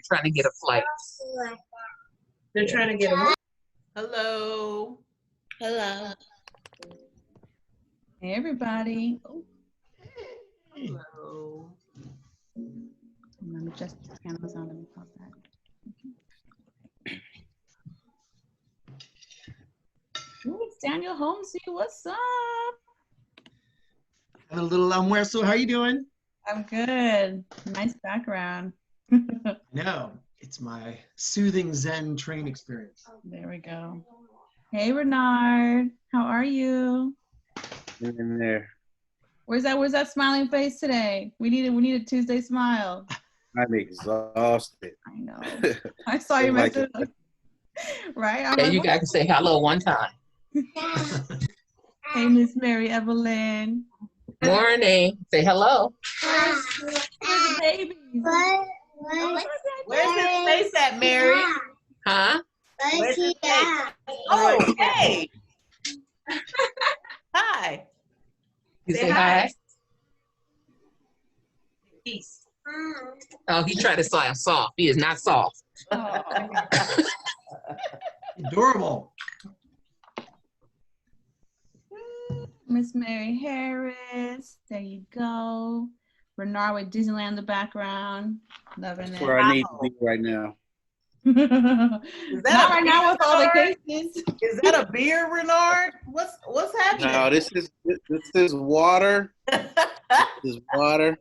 trying to get a flight. They're trying to get a what? Hello. Hello. Hey, everybody. Oh, Hello. let me just the cameras on. Let me pause that. Ooh, it's Daniel Holmesy. What's up? Have a little where, so how are you doing? I'm good. Nice background. No, it's my soothing Zen train experience. There we go. Hey, Renard. How are you? In there. Where's that smiling face today? We need a Tuesday smile. I'm exhausted. I know. I saw your Like message. Right? I'm Yeah, like, you got to say hello one time. hey, Miss Mary Evelyn. Morning. Say hello. Where's the babies? Where's his face at, Mary? Huh? Where's his face? Oh, hey. Hi. You Say say hi. hi? Peace. Oh, he tried to sound soft. He is not soft. Oh. Adorable. Miss Mary Harris. There you go. Renard with Disneyland in the background. Loving That's it. where I need to be right now. Is Not that right now with all the cases. Is that a beer, Renard? What's happening? No, this is water. This is water.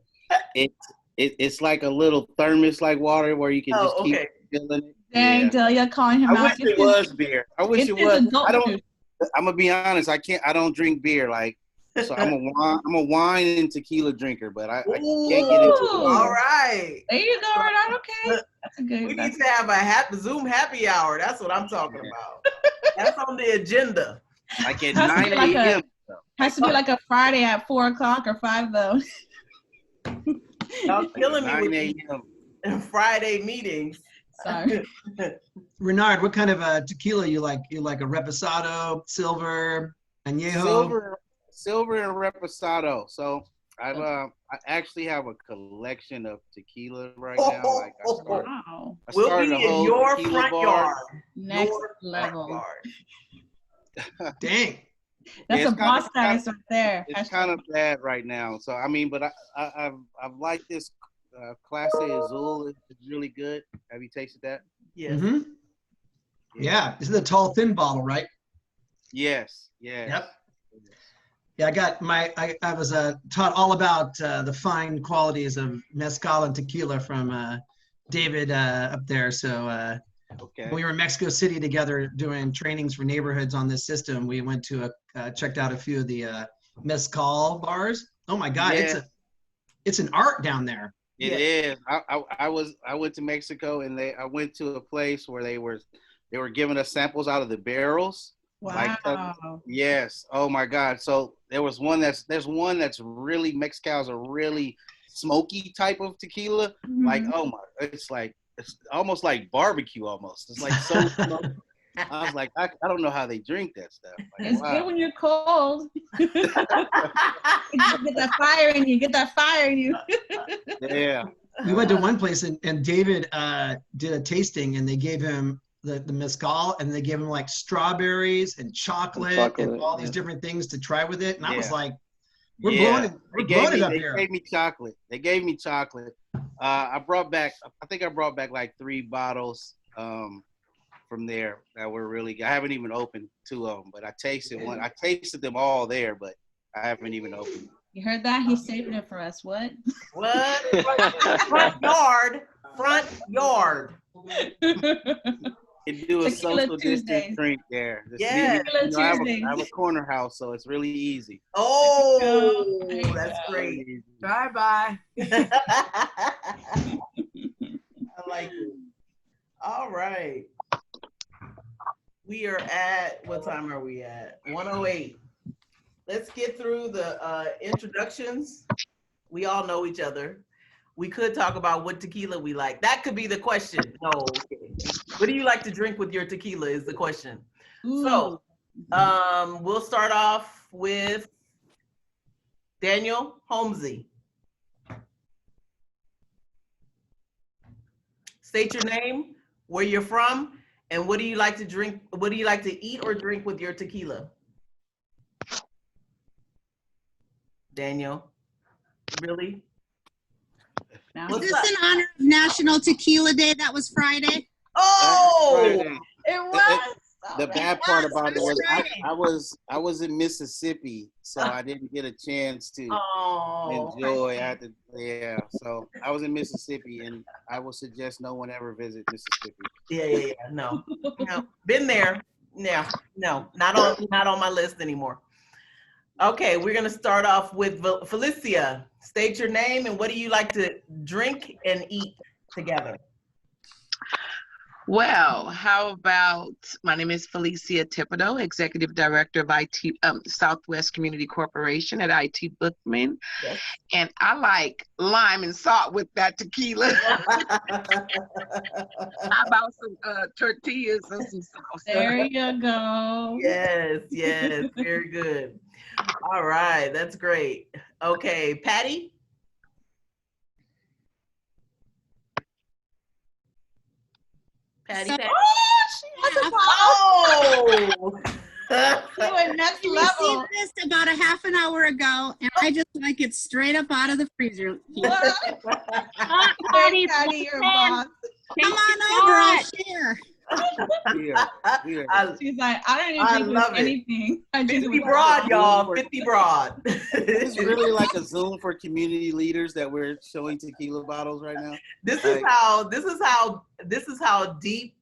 It's like a little thermos like water where you can just keep filling it. Dang, Yeah. Delia calling him I out. wish it was beer. I wish it was. adult juice. I'm gonna be honest. I don't drink beer. Like, so I'm a wine and tequila drinker, but I can't get into it. All right. There you go, Renard. Okay. That's a good. We need to have a Zoom happy hour. That's what I'm talking about. That's on the agenda. Like at Has to 9 be like a.m. Has to be like a Friday at 4 o'clock or 5 though. Y'all killing me 9 with a.m. these Friday meetings. Sorry. Renard, what kind of tequila you like? You like a reposado, silver, añejo? Silver and reposado. So I actually have a collection of tequila right now. Like Wow. We'll be in your front yard. Next Your level. front yard. Dang. That's a boss status right there. It's kind of bad right now. So I mean, but I've liked this Clase Azul. It's really good. Have you tasted that? Yes. Mm-hmm. Yeah. This is the tall, thin bottle, right? Yes. Yes. Yep. Yeah, I was taught all about the fine qualities of mezcal and tequila from David up there. So Okay. when we were in Mexico City together doing trainings for neighborhoods on this system, we went to checked out a few of the mezcal bars. Oh my God, Yeah. it's an art down there. It is. I went to Mexico and I went to a place where they were giving us samples out of the barrels. Wow. Like, yes. Oh my God. So there's one that's really mezcal's a really smoky type of tequila. Mhm. Like, oh my, it's almost like barbecue almost. It's like so smoky. I was like, I don't know how they drink that stuff. Like, It's good when you're cold. Get that fire in you. Get that fire in you. Yeah. We went to one place and David did a tasting and they gave him the mezcal and they gave him like strawberries and chocolate and all these different things to try with it. And I was like, we're blowing it up here. They gave me chocolate. They gave me chocolate. I think I brought back like 3 bottles from there that were really good. I haven't even opened 2 of them, but I tasted one. I tasted them all there, but I haven't even opened. You heard that? He's saving it for us. What? What? Front yard. Front yard. You do a Tequila social Tuesdays. distance drink there. Yeah. I have a corner house, so it's really easy. Oh, There you that's go. great. Bye-bye. I like it. All right. We are at, what time are we at? 1:08. Let's get through the introductions. We all know each other. We could talk about what tequila we like. That could be the question. No. Okay. What do you like to drink with your tequila is the question. Ooh. So we'll start off with Daniel Holmesy. State your name, where you're from, and what do you like to drink? What do you like to eat or drink with your tequila? Daniel, really? No. What's Is this up? in honor of National Tequila Day? That was Friday. Oh, Friday. It was. The bad part about it was Friday. I was in Mississippi, so I didn't get a chance to oh, enjoy. So I was in Mississippi, and I would suggest no one ever visit Mississippi. yeah. No, been there. Yeah, no, not on my list anymore. Okay, we're gonna start off with Felicia. State your name and what do you like to drink and eat together? Well, how about my name is Felicia Thibodeau, Executive Director of IT Southwest Community Corporation at IT Bookman. Yes. And I like lime and salt with that tequila. How about some tortillas and some salsa? There you go. Yes, very good. All right, that's great. Okay, Patty? Patty? So- Patty? Oh, Oh! You went next I level. received this about a half an hour ago, and I just like it straight up out of the freezer. Patty, you're a boss. Come on over, I'll share. Here. She's like, I don't I even love drink it. anything. I just 50 broad, y'all. 50 broad. It's really like a Zoom for community leaders that we're showing tequila bottles right now. This is how deep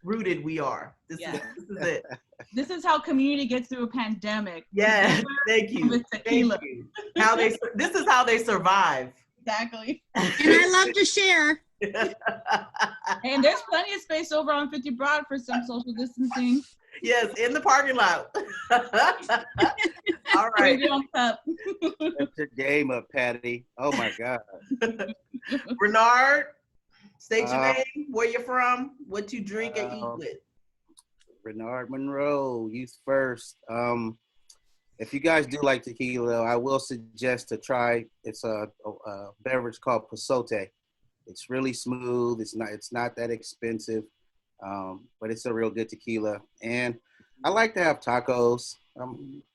rooted we are. This is it. This is how community gets through a pandemic. Yeah, thank you. With tequila. Thank you. This is how they survive. Exactly. And I love to share. And there's plenty of space over on 50 Broad for some social distancing. Yes, in the parking lot. All right. Bring your own cup. That's your game up, Patty. Oh my God. Bernard, state your name, where you're from, what you drink and eat with. Bernard Monroe, Youth First. If you guys do like tequila, I will suggest to try. It's a beverage called Pasote. It's really smooth. It's not that expensive, but it's a real good tequila. And I like to have tacos,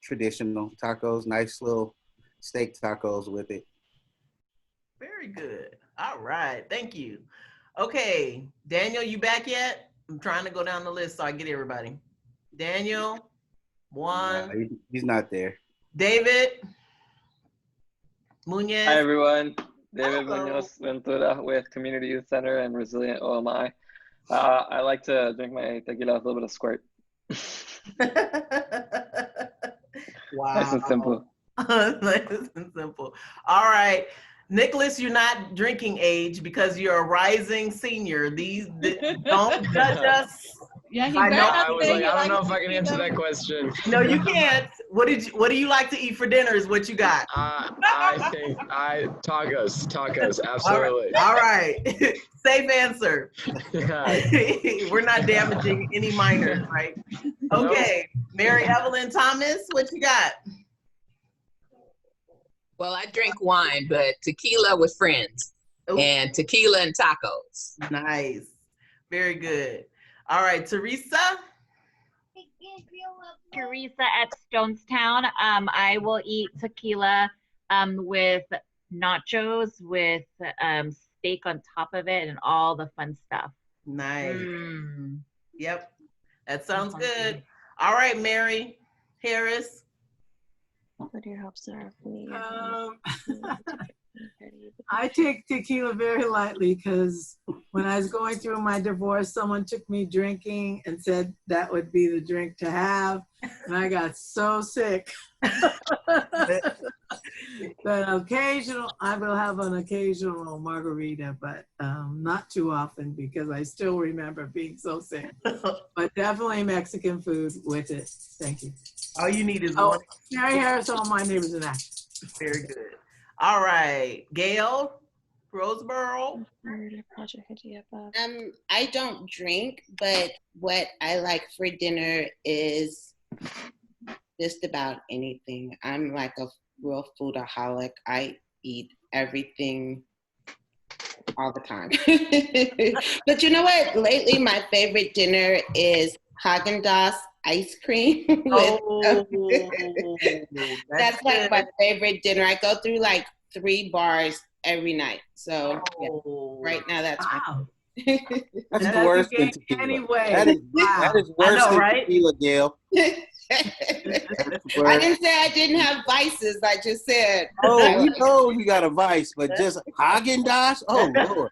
traditional tacos, nice little steak tacos with it. Very good. All right. Thank you. Okay. Daniel, you back yet? I'm trying to go down the list so I get everybody. Daniel, one. No, he's not there. David Munoz. Hi everyone, David Hello. Munoz Ventura with Community Youth Center and Resilient OMI. I like to drink my tequila with a little bit of squirt. Wow. Nice and simple. Nice and simple. All right. Nicholas, you're not drinking age because you're a rising senior. Don't judge us. Yeah, he I better know, not I was say like, you I don't know if to I can eat answer them. that question. No, you can't. What do you like to eat for dinner is what you got. I think tacos, absolutely. All right. Safe answer. Yeah. We're not damaging any minors, right? Okay. Mary Evelyn Thomas, what you got? Well, I drink wine, but tequila with friends. Ooh. And tequila and tacos. Nice. Very good. All right, Teresa. Teresa at Stonestown. I will eat tequila with nachos with steak on top of it and all the fun stuff. Nice. Mm. Yep. That sounds That sounds good. good. All right, Mary Harris. What are your hopes are for me? I take tequila very lightly because when I was going through my divorce, someone took me drinking and said that would be the drink to have. And I got so sick. But I will have an occasional margarita, but not too often because I still remember being so sick. But definitely Mexican food with it. Thank you. All you need is Oh, one. Mary Harris, all my neighbors are that. Very good. All right, Gail Roseboro. I don't drink, but what I like for dinner is just about anything. I'm like a real foodaholic. I eat everything all the time. But you know what? Lately, my favorite dinner is Haagen-Dazs ice cream. That's like my favorite dinner. I go through like 3 bars every night. So right now, that's wow. That's worse than tequila. Anyway, That is worse than tequila, Gail. I didn't say I didn't have vices. I just said. Oh, we know you got a vice, but just Haagen-Dazs? Oh, Lord.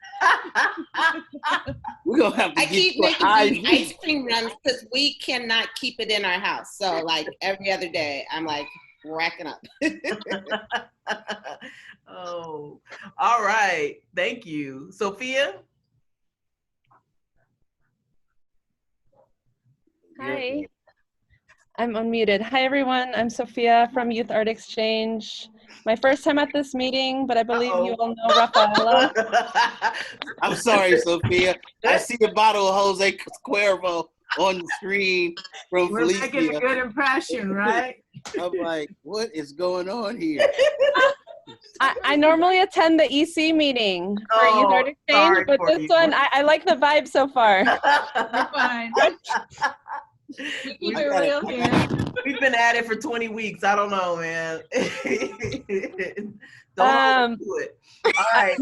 We're going to have to I get keep you a making these IV. ice cream runs because we cannot keep it in our house. So like every other day, I'm like racking up. Oh, all right. Thank you. Sophia? Hi. I'm unmuted. Hi, everyone. I'm Sophia from Youth Art Exchange. My first time at this meeting, but I believe you all know Rafaela. I'm sorry, Sophia. I see a bottle of Jose Cuervo on the screen from We're Felicia. making a good impression, right? I'm like, what is going on here? I normally attend the EC meeting for Youth Art Exchange, but this one, I like the vibe so far. You're fine. We keep it real here. We've been at it for 20 weeks. I don't know, man. Don't do it. All right.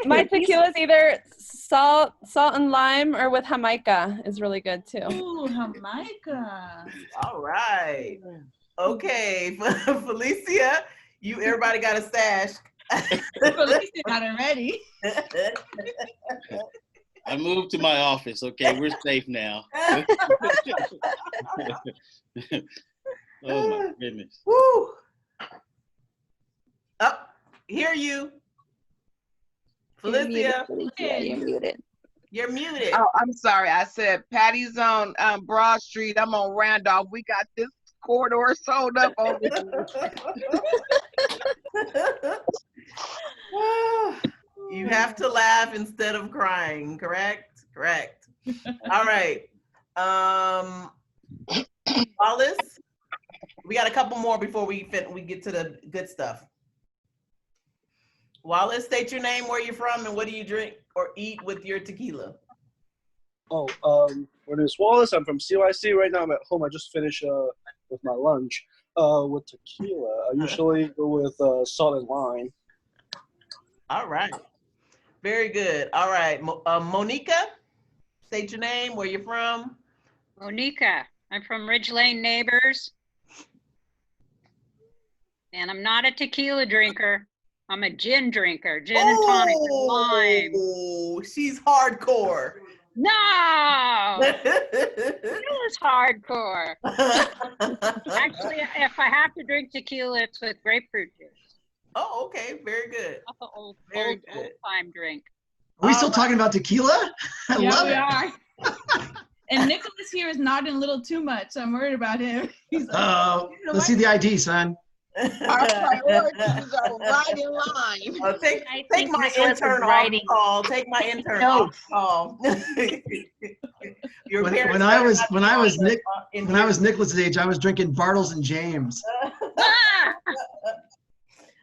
My tequila is either salt and lime or with Jamaica is really good too. Ooh, Jamaica. All right. Okay, Felicia, everybody got a stash. Felicia got it ready. I moved to my office. Okay, we're safe now. Oh my goodness. Woo! Up, hear you. Felicia. You're muted. You're muted. Oh, I'm sorry. I said Patty's on Broad Street. I'm on Randolph. We got this corridor sold up over You have to laugh instead of crying, correct? Correct. All right. Wallace, we got a couple more before we get to the good stuff. Wallace, state your name, where you're from, and what do you drink or eat with your tequila? Oh, my name is Wallace. I'm from CYC. Right now I'm at home. I just finished with my lunch. With tequila, I usually go with salt and lime. All right. Very good. All right. Monica, state your name, where you're from. Monica, I'm from Ridge Lane Neighbors. And I'm not a tequila drinker. I'm a gin drinker, gin and tonic and lime. Oh, she's hardcore. No! It is hardcore. Actually, if I have to drink tequila, it's with grapefruit juice. Oh, okay. Very good. That's an old good. time drink. Are we still talking about tequila? I Yeah, love we it. are. And Nicholas here is nodding a little too much. So I'm worried about him. He's like, Oh, let's see the ID, son. Our priorities are right in line. Take my Nicholas is intern off writing. call. Take my intern No. off call. Your parents When I better was not when be I on was the- Nicholas's age, I was drinking Bartles and James.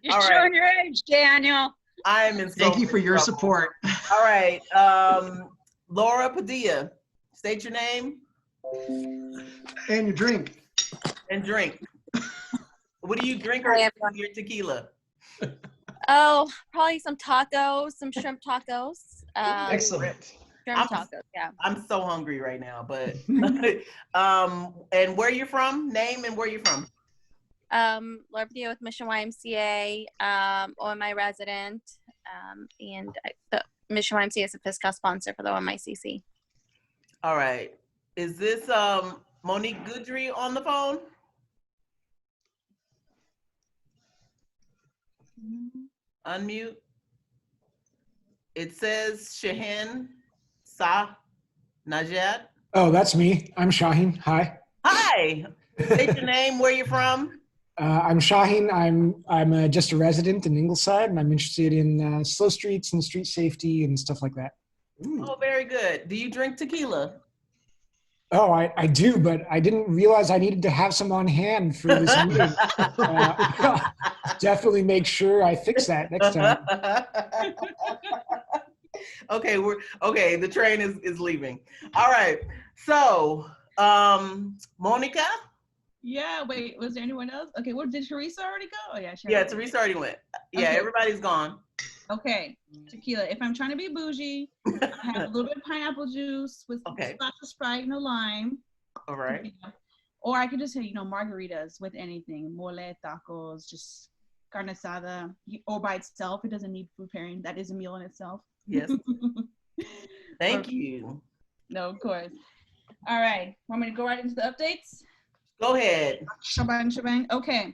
You're All right. showing your age, Daniel. I am in Thank you for your support. All right. Laura Padilla, state your name And your drink. and drink. What do you drink or I am- with your tequila? Oh, probably some tacos, some shrimp tacos. Excellent. Shrimp tacos, yeah. I'm so hungry right now, but and where you from? Name and where you from? Laura Padilla with Mission YMCA, OMI resident, and the Mission YMCA is a fiscal sponsor for the OMICC. All right. Is this Monique Goodry on the phone? Unmute. It says Shahin Sa Najat. Oh, that's me. I'm Shaheen. Hi. Hi. State your name, where you from? I'm Shaheen. I'm just a resident in Ingleside, and I'm interested in slow streets and street safety and stuff like that. Oh, very good. Do you drink tequila? Oh, I do, but I didn't realize I needed to have some on hand for this meeting. Definitely make sure I fix that next time. Okay, the train is leaving. All right. So, Monica? Yeah, wait, was there anyone else? Okay, well, did Teresa already go? Oh, yeah, Yeah, Teresa already went. Yeah, Okay. everybody's gone. Okay, tequila. If I'm trying to be bougie, I have a little bit of pineapple juice with a splash of Sprite, no lime. All right. Or I could just say, margaritas with anything. Mole, tacos, just carne asada, or by itself. It doesn't need food pairing. That is a meal in itself. Yes. Thank you. No, of course. All right. Want me to go right into the updates? Go ahead. Shebang. Okay.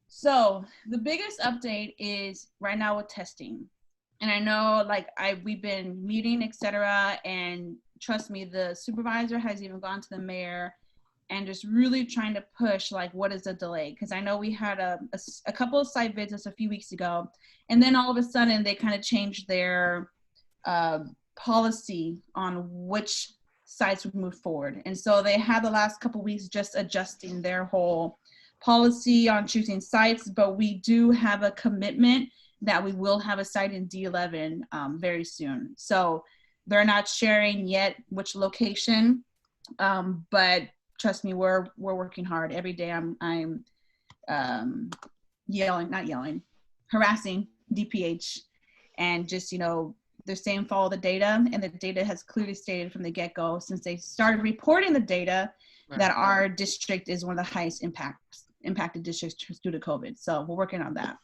So the biggest update is right now with testing. And I know we've been meeting, etc. And trust me, the supervisor has even gone to the mayor and just really trying to push what is the delay? Because I know we had a couple of site visits a few weeks ago, and then all of a sudden they kind of changed their policy on which sites would move forward. And so they had the last couple of weeks just adjusting their whole policy on choosing sites, but we do have a commitment that we will have a site in D11 very soon. So they're not sharing yet which location, but trust me, we're working hard every day. I'm harassing DPH, and just they're saying follow the data, and the data has clearly stated from the get-go since they started reporting the data that our district is one of the highest impacted districts due to COVID. So we're working on that.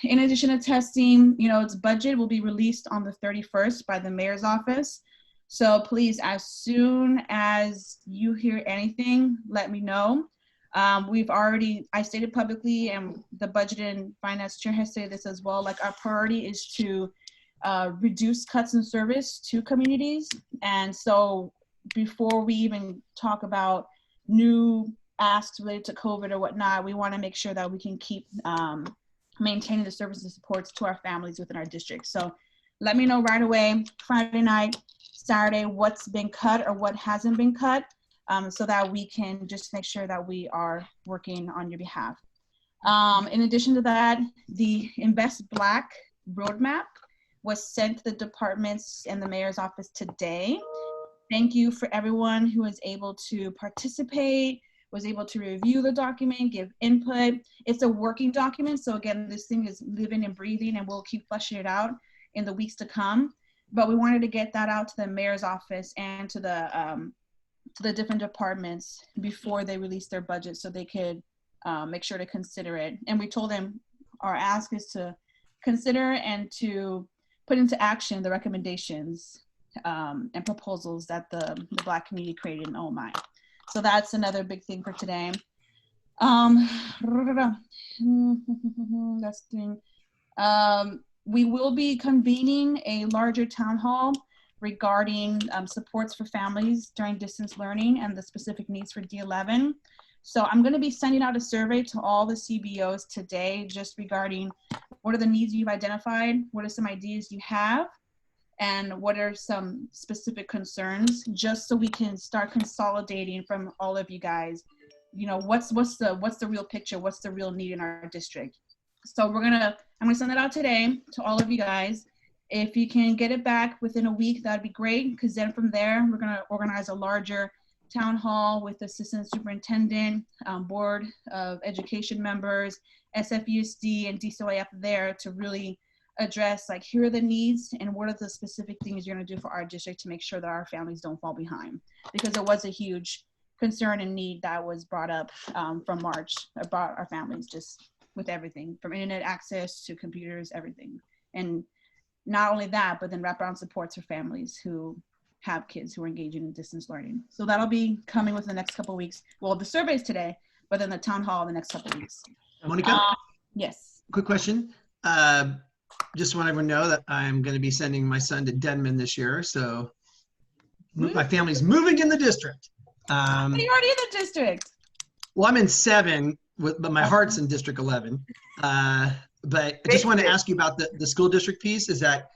In addition to testing, its budget will be released on the 31st by the mayor's office. So please, as soon as you hear anything, let me know. I stated publicly, and the budget and finance chair has stated this as well, our priority is to reduce cuts in service to communities. And so before we even talk about new asks related to COVID or whatnot, we want to make sure that we can keep maintaining the services and supports to our families within our district. So let me know right away, Friday night, Saturday, what's been cut or what hasn't been cut, so that we can just make sure that we are working on your behalf. In addition to that, the Invest Black roadmap was sent to the departments and the mayor's office today. Thank you for everyone who was able to participate, was able to review the document, give input. It's a working document, so again, this thing is living and breathing, and we'll keep fleshing it out in the weeks to come. But we wanted to get that out to the mayor's office and to the different departments before they release their budget, so they could make sure to consider it. And we told them our ask is to consider and to put into action the recommendations and proposals that the Black community created in OMI. So that's another big thing for today. That's the thing. We will be convening a larger town hall regarding supports for families during distance learning and the specific needs for D11. So I'm going to be sending out a survey to all the CBOs today just regarding what are the needs you've identified, what are some ideas you have, and what are some specific concerns, just so we can start consolidating from all of you guys, what's the real picture, what's the real need in our district. So I'm gonna send that out today to all of you guys. If you can get it back within a week, that'd be great, because then from there, we're gonna organize a larger town hall with assistant superintendent, board of education members, SFUSD, and DCYF there to really address here are the needs and what are the specific things you're going to do for our district to make sure that our families don't fall behind, because it was a huge concern and need that was brought up from March about our families, just with everything from internet access to computers, everything. And not only that, but then wraparound supports for families who have kids who are engaging in distance learning. So that'll be coming within the next couple of weeks. Well, the survey's today, but then the town hall in the next couple of weeks. Monica? Yes. Quick question. Just want everyone to know that I'm going to be sending my son to Denman this year. So my family's moving in the district. You're already in the district. Well, I'm in 7, but my heart's in District 11. But I just want to ask you about the school district piece. Is that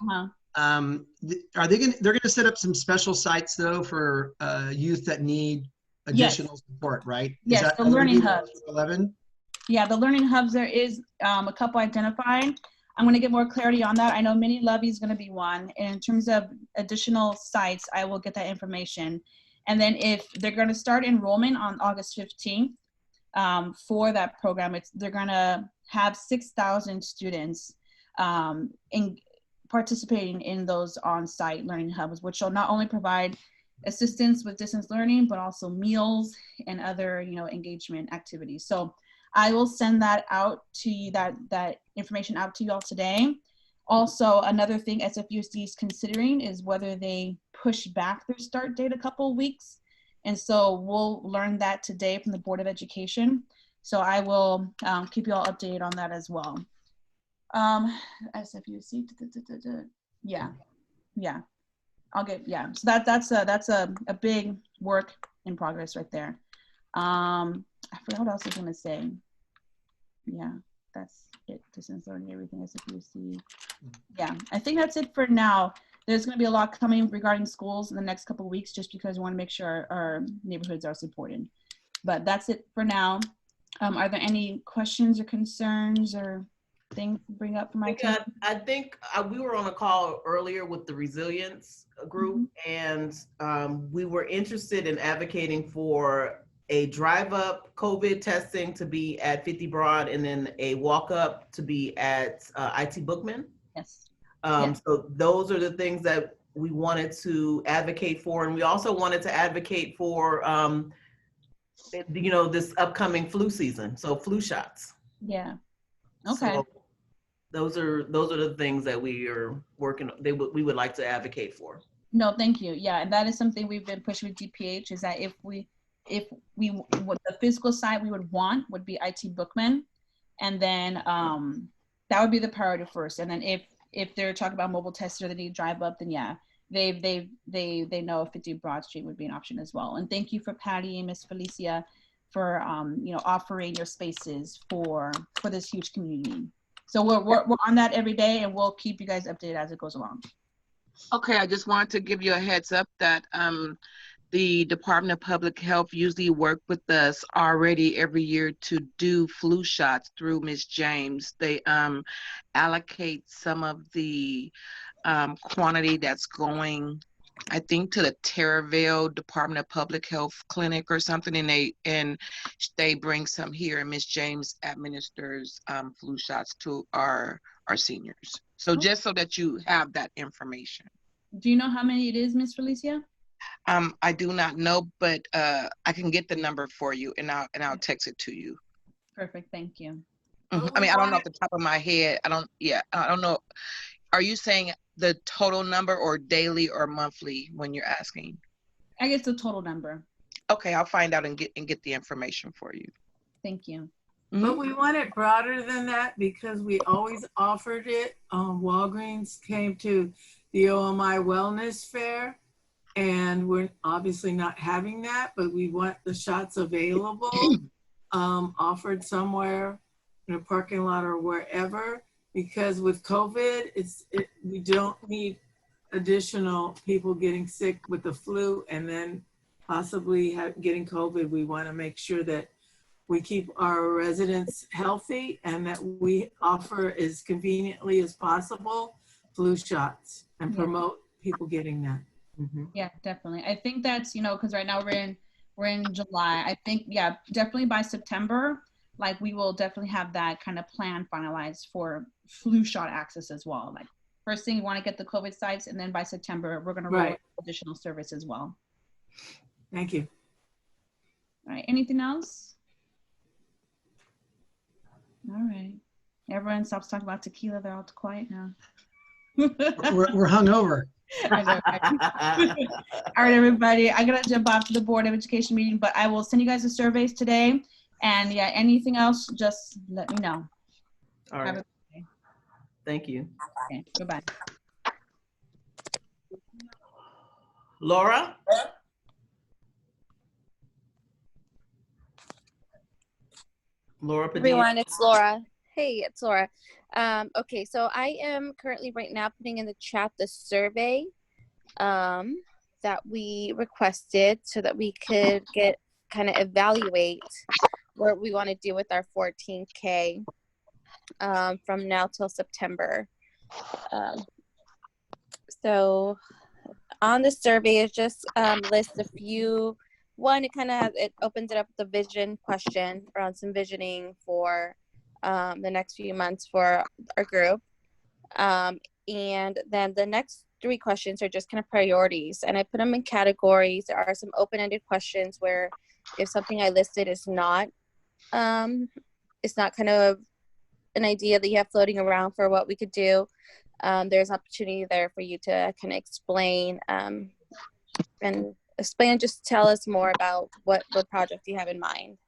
they're going to set up some special sites though for youth that need additional support, right? Yes, is that the learning hubs. 11? Yeah, the learning hubs. There is a couple identified. I'm going to get more clarity on that. I know Mini Lovey is going to be one. And in terms of additional sites, I will get that information. And then if they're going to start enrollment on August 15th for that program, they're going to have 6,000 students participating in those on-site learning hubs, which will not only provide assistance with distance learning, but also meals and other, engagement activities. So I will send that out to you, that information out to you all today. Also, another thing SFUSD is considering is whether they push back their start date a couple of weeks. And so we'll learn that today from the Board of Education. So I will keep you all updated on that as well. SFUSD, yeah. I'll get, so that's a big work in progress right there. I forgot what else I was gonna say. Yeah, that's it. Distance learning, everything SFUSD. Yeah, I think that's it for now. There's gonna be a lot coming regarding schools in the next couple of weeks, just because we want to make sure our neighborhoods are supported. But that's it for now. Are there any questions or concerns or things to bring up for my team? I think we were on a call earlier with the resilience group, and we were interested in advocating for a drive-up COVID testing to be at 50 Broad, and then a walk-up to be at IT Bookman. Yes. So those are the things that we wanted to advocate for, and we also wanted to advocate for, this upcoming flu season. So flu shots. Yeah. Okay. So those are the things that we are working. We would like to advocate for. No, thank you. Yeah, and that is something we've been pushing with DPH, is that if what the physical side we would want would be IT Bookman, and then that would be the priority first. And then if they're talking about mobile tests or they need drive up, then yeah, they know 50 Broad Street would be an option as well. And thank you for Patty and Miss Felicia for offering your spaces for this huge community. So we're on that every day, and we'll keep you guys updated as it goes along. Okay, I just wanted to give you a heads up that the Department of Public Health usually work with us already every year to do flu shots through Ms. James. They allocate some of the quantity that's going, I think, to the Terraville Department of Public Health clinic or something, and they bring some here, and Ms. James administers flu shots to our seniors. So just so that you have that information. Do you know how many it is, Ms. Felicia? I do not know, but I can get the number for you, and I'll text it to you. Perfect, thank you. I mean, I don't know off the top of my head. I don't know. Are you saying the total number or daily or monthly when you're asking? I guess the total number. Okay, I'll find out and get the information for you. Thank you. But we want it broader than that because we always offered it. Walgreens came to the OMI Wellness Fair, and we're obviously not having that, but we want the shots available, offered somewhere in a parking lot or wherever, because with COVID, we don't need additional people getting sick with the flu and then possibly getting COVID. We want to make sure that we keep our residents healthy and that we offer as conveniently as possible flu shots and promote people getting that. Mm-hmm. Yeah, definitely. I think that's, because right now we're in July. I think, yeah, definitely by September, like we will definitely have that kind of plan finalized for flu shot access as well. Like first thing, we want to get the COVID sites, and then by September, we're going to roll out additional service as well. Thank you. All right, anything else? All right. Everyone stops talking about tequila. They're all quiet now. we're hungover. All right, everybody. I'm going to jump off to the Board of Education meeting, but I will send you guys the surveys today. And yeah, anything else, just let me know. All right. Have a good day. Thank you. Okay, goodbye. Laura? Laura Padilla. Everyone, it's Laura. Hey, it's Laura. Okay, so I am currently right now putting in the chat the survey that we requested so that we could evaluate what we want to do with our 14K from now till September. So on the survey, it just lists a few. One, it opens it up with a vision question around some visioning for the next few months for our group. And then the next 3 questions are just kind of priorities, and I put them in categories. There are some open-ended questions where if something I listed is not kind of an idea that you have floating around for what we could do, there's opportunity there for you to kind of explain and just tell us more about what project you have in mind.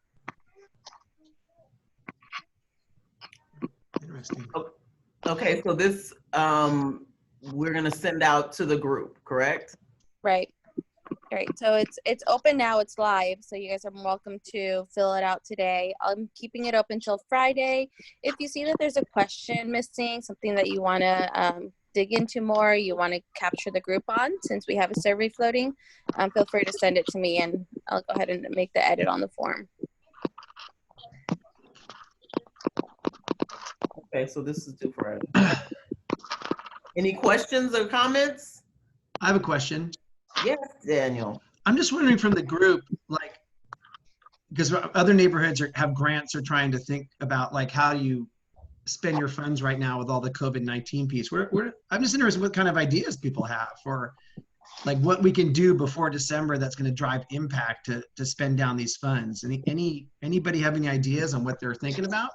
Interesting. Okay, so this we're gonna send out to the group, correct? Right. So it's open now. It's live. So you guys are welcome to fill it out today. I'm keeping it open till Friday. If you see that there's a question missing, something that you want to dig into more, you want to capture the group on, since we have a survey floating, feel free to send it to me, and I'll go ahead and make the edit on the form. Okay, so this is due Friday. Any questions or comments? I have a question. Yes, Daniel. I'm just wondering from the group, like, because other neighborhoods have grants, are trying to think about like how you spend your funds right now with all the COVID-19 piece. I'm just interested in what kind of ideas people have for like what we can do before December that's going to drive impact to spend down these funds. Anybody have any ideas on what they're thinking about?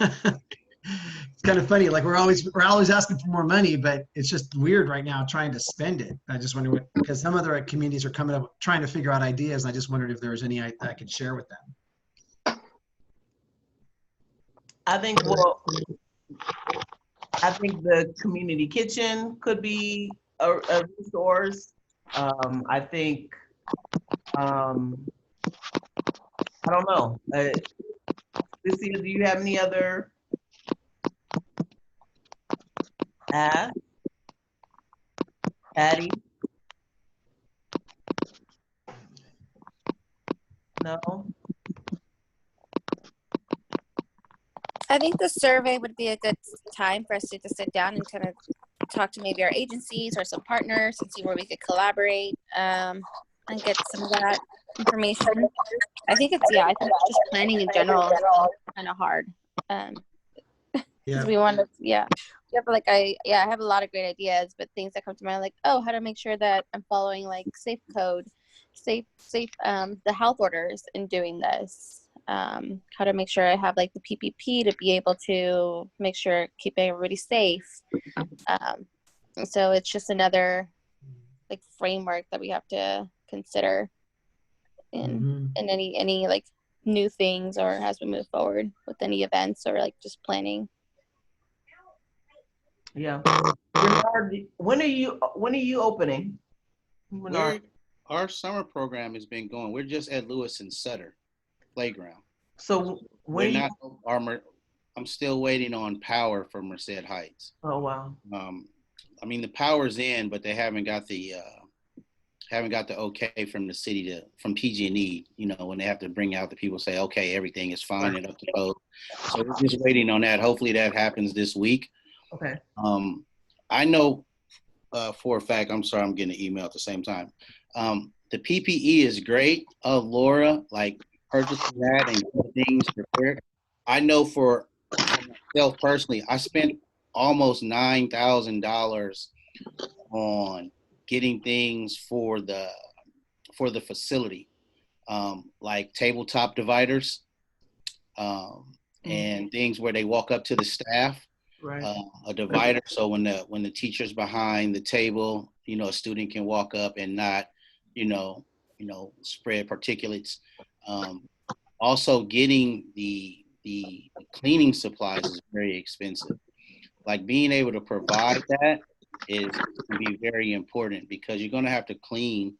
It's kind of funny. Like we're always asking for more money, but it's just weird right now trying to spend it. I just wonder because some other communities are coming up trying to figure out ideas. And I just wondered if there was any I could share with them. I think the community kitchen could be a resource. I think I don't know. Lucia, do you have any other ask? Patty? No? I think the survey would be a good time for us to just sit down and kind of talk to maybe our agencies or some partners and see where we could collaborate and get some of that information. I think it's just planning in general is kind of hard. We want to, I have a lot of great ideas, but things that come to mind like, how to make sure that I'm following like safe code, the health orders in doing this. How to make sure I have like the PPP to be able to make sure keeping everybody safe. So it's just another like framework that we have to consider in any like new things or as we move forward with any events or like just planning. Yeah. Bernard, when are you opening? Our summer program has been going. We're just at Lewis and Sutter playground. So I'm still waiting on power for Merced Heights. Oh wow. I mean the power's in, but they haven't got the okay from the city from PG&E. You know, when they have to bring out the people say, okay, everything is fine and up to code. So we're just waiting on that. Hopefully that happens this week. Okay. I know for a fact. I'm sorry, I'm getting an email at the same time. The PPE is great. Laura, like purchasing that and getting things prepared. I know for myself personally, I spent almost $9,000 on getting things for the facility, like tabletop dividers and things where they walk up to the staff. Right. A divider, so when the teacher's behind the table, you know, a student can walk up and not, you know, spread particulates. Also, getting the cleaning supplies is very expensive. Like being able to provide that is going to be very important because you're going to have to clean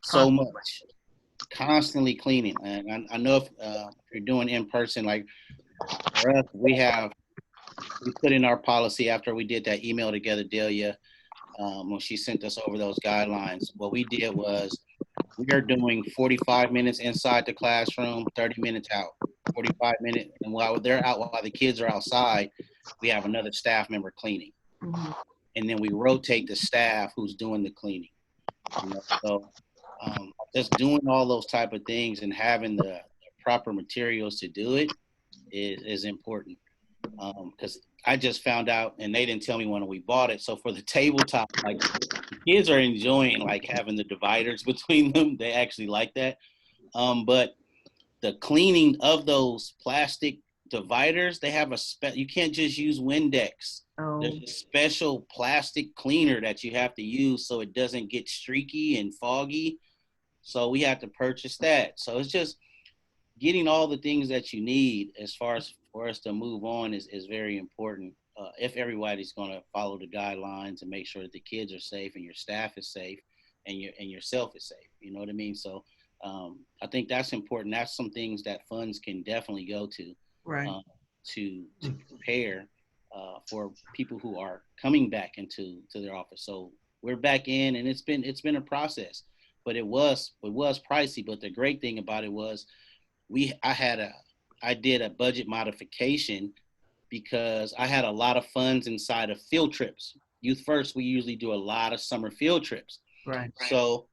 so much, constantly cleaning. And I know if you're doing in person, like for us, we put in our policy after we did that email together, Delia, when she sent us over those guidelines. What we did was we are doing 45 minutes inside the classroom, 30 minutes out, 45 minutes. And while they're out, while the kids are outside, we have another staff member cleaning. And then we rotate the staff who's doing the cleaning. You know? So just doing all those type of things and having the proper materials to do it is important. Because I just found out, and they didn't tell me when we bought it. So for the tabletop, like the kids are enjoying like having the dividers between them. They actually like that. But the cleaning of those plastic dividers, they have you can't just use Windex. There's a special plastic cleaner that you have to use so it doesn't get streaky and foggy. So we have to purchase that. So it's just getting all the things that you need as far as for us to move on is very important. If everybody's going to follow the guidelines and make sure that the kids are safe and your staff is safe and yourself is safe, you know what I mean? So I think that's important. That's some things that funds can definitely go to, right? To prepare for people who are coming back into their office. So we're back in, and it's been a process, but it was pricey. But the great thing about it was I did a budget modification because I had a lot of funds inside of field trips. Youth First, we usually do a lot of summer field trips. Right. So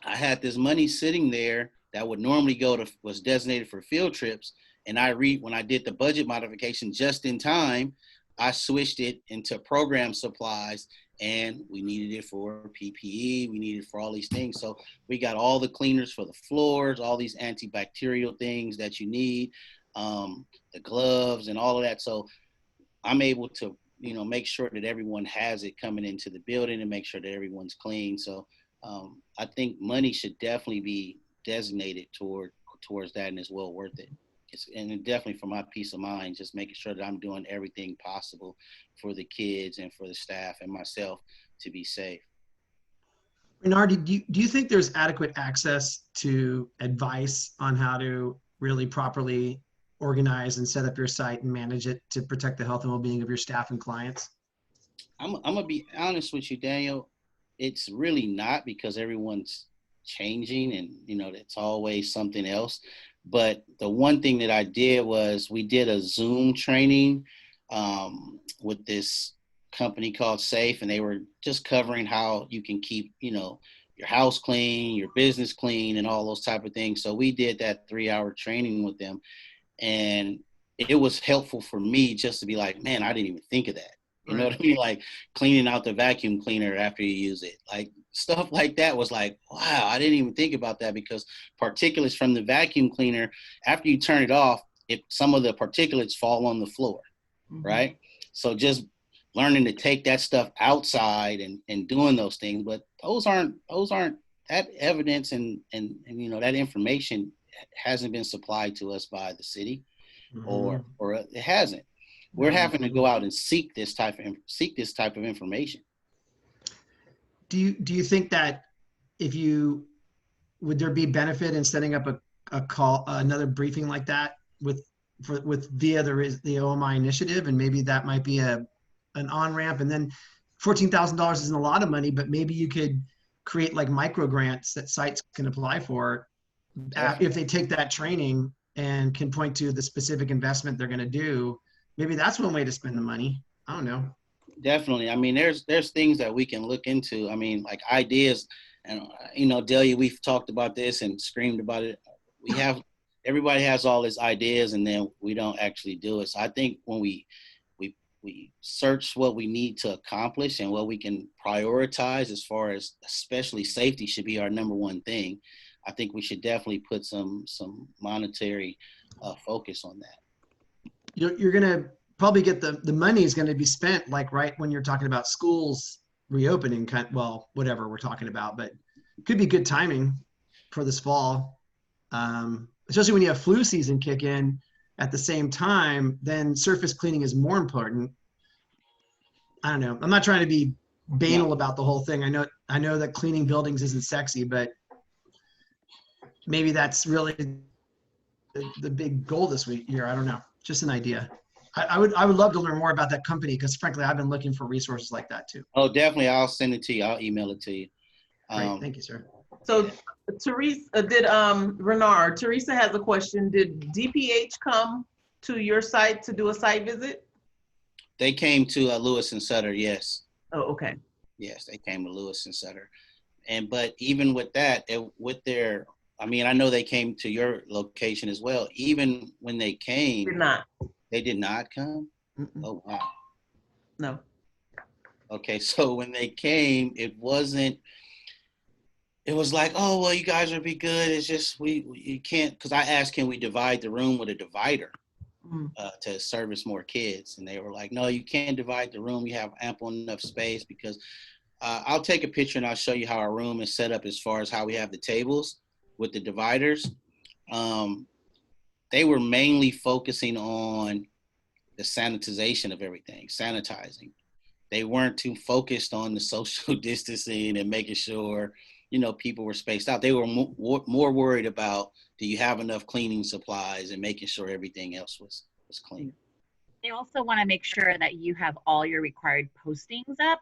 I had this money sitting there that would normally was designated for field trips. And when I did the budget modification just in time, I switched it into program supplies, and we needed it for PPE. We needed it for all these things. So we got all the cleaners for the floors, all these antibacterial things that you need, the gloves and all of that. So I'm able to, make sure that everyone has it coming into the building and make sure that everyone's clean. So I think money should definitely be designated towards that, and it's well worth it. And definitely for my peace of mind, just making sure that I'm doing everything possible for the kids and for the staff and myself to be safe. Renard, do you think there's adequate access to advice on how to really properly organize and set up your site and manage it to protect the health and well-being of your staff and clients? I'm gonna be honest with you, Daniel. It's really not, because everyone's changing and it's always something else. But the one thing that I did was we did a Zoom training with this company called Safe, and they were just covering how you can keep, your house clean, your business clean, and all those type of things. So we did that 3-hour training with them, and it was helpful for me just to be like, man, I didn't even think of that. You know what I mean? Like cleaning out the vacuum cleaner after you use it. Like stuff like that was like, wow, I didn't even think about that, because particulates from the vacuum cleaner, after you turn it off, some of the particulates fall on the floor, right? So just learning to take that stuff outside and doing those things. But those aren't that evidence and that information hasn't been supplied to us by the city, or it hasn't. We're having to go out and seek this type of information. Do you think that would there be benefit in setting up a call, another briefing like that with via the OMI initiative, and maybe that might be an on-ramp? And then $14,000 isn't a lot of money, but maybe you could create like micro grants that sites can apply for if they take that training and can point to the specific investment they're going to do. Maybe that's one way to spend the money. I don't know. Definitely. I mean, there's things that we can look into. I mean, like ideas, and Delia, we've talked about this and screamed about it. Everybody has all these ideas, and then we don't actually do it. So I think when we search what we need to accomplish and what we can prioritize, as far as especially safety should be our number one thing, I think we should definitely put some monetary focus on that. You're going to probably get the money is going to be spent like right when you're talking about schools reopening, whatever we're talking about, but it could be good timing for this fall, especially when you have flu season kick in at the same time. Then surface cleaning is more important. I don't know. I'm not trying to be banal about the whole thing. I know that cleaning buildings isn't sexy, but maybe that's really the big goal this year. I don't know. Just an idea. I would love to learn more about that company because frankly, I've been looking for resources like that too. Oh, definitely. I'll send it to you. I'll email it to you. Great. Thank you, sir. So Teresa, Renard, Teresa has a question. Did DPH come to your site to do a site visit? They came to Lewis and Sutter, yes. Oh, okay. Yes, they came to Lewis and Sutter. But even with that, I know they came to your location as well. Even when they came, they did not come? Mm-mm. Oh, wow. No. Okay, so when they came, it was like, oh, well, you guys would be good. It's just, you can't, because I asked, can we divide the room with a divider to service more kids? And they were like, no, you can't divide the room. You have ample enough space because I'll take a picture and I'll show you how our room is set up as far as how we have the tables with the dividers. They were mainly focusing on the sanitization of everything, sanitizing. They weren't too focused on the social distancing and making sure, people were spaced out. They were more worried about, do you have enough cleaning supplies and making sure everything else was clean. They also want to make sure that you have all your required postings up,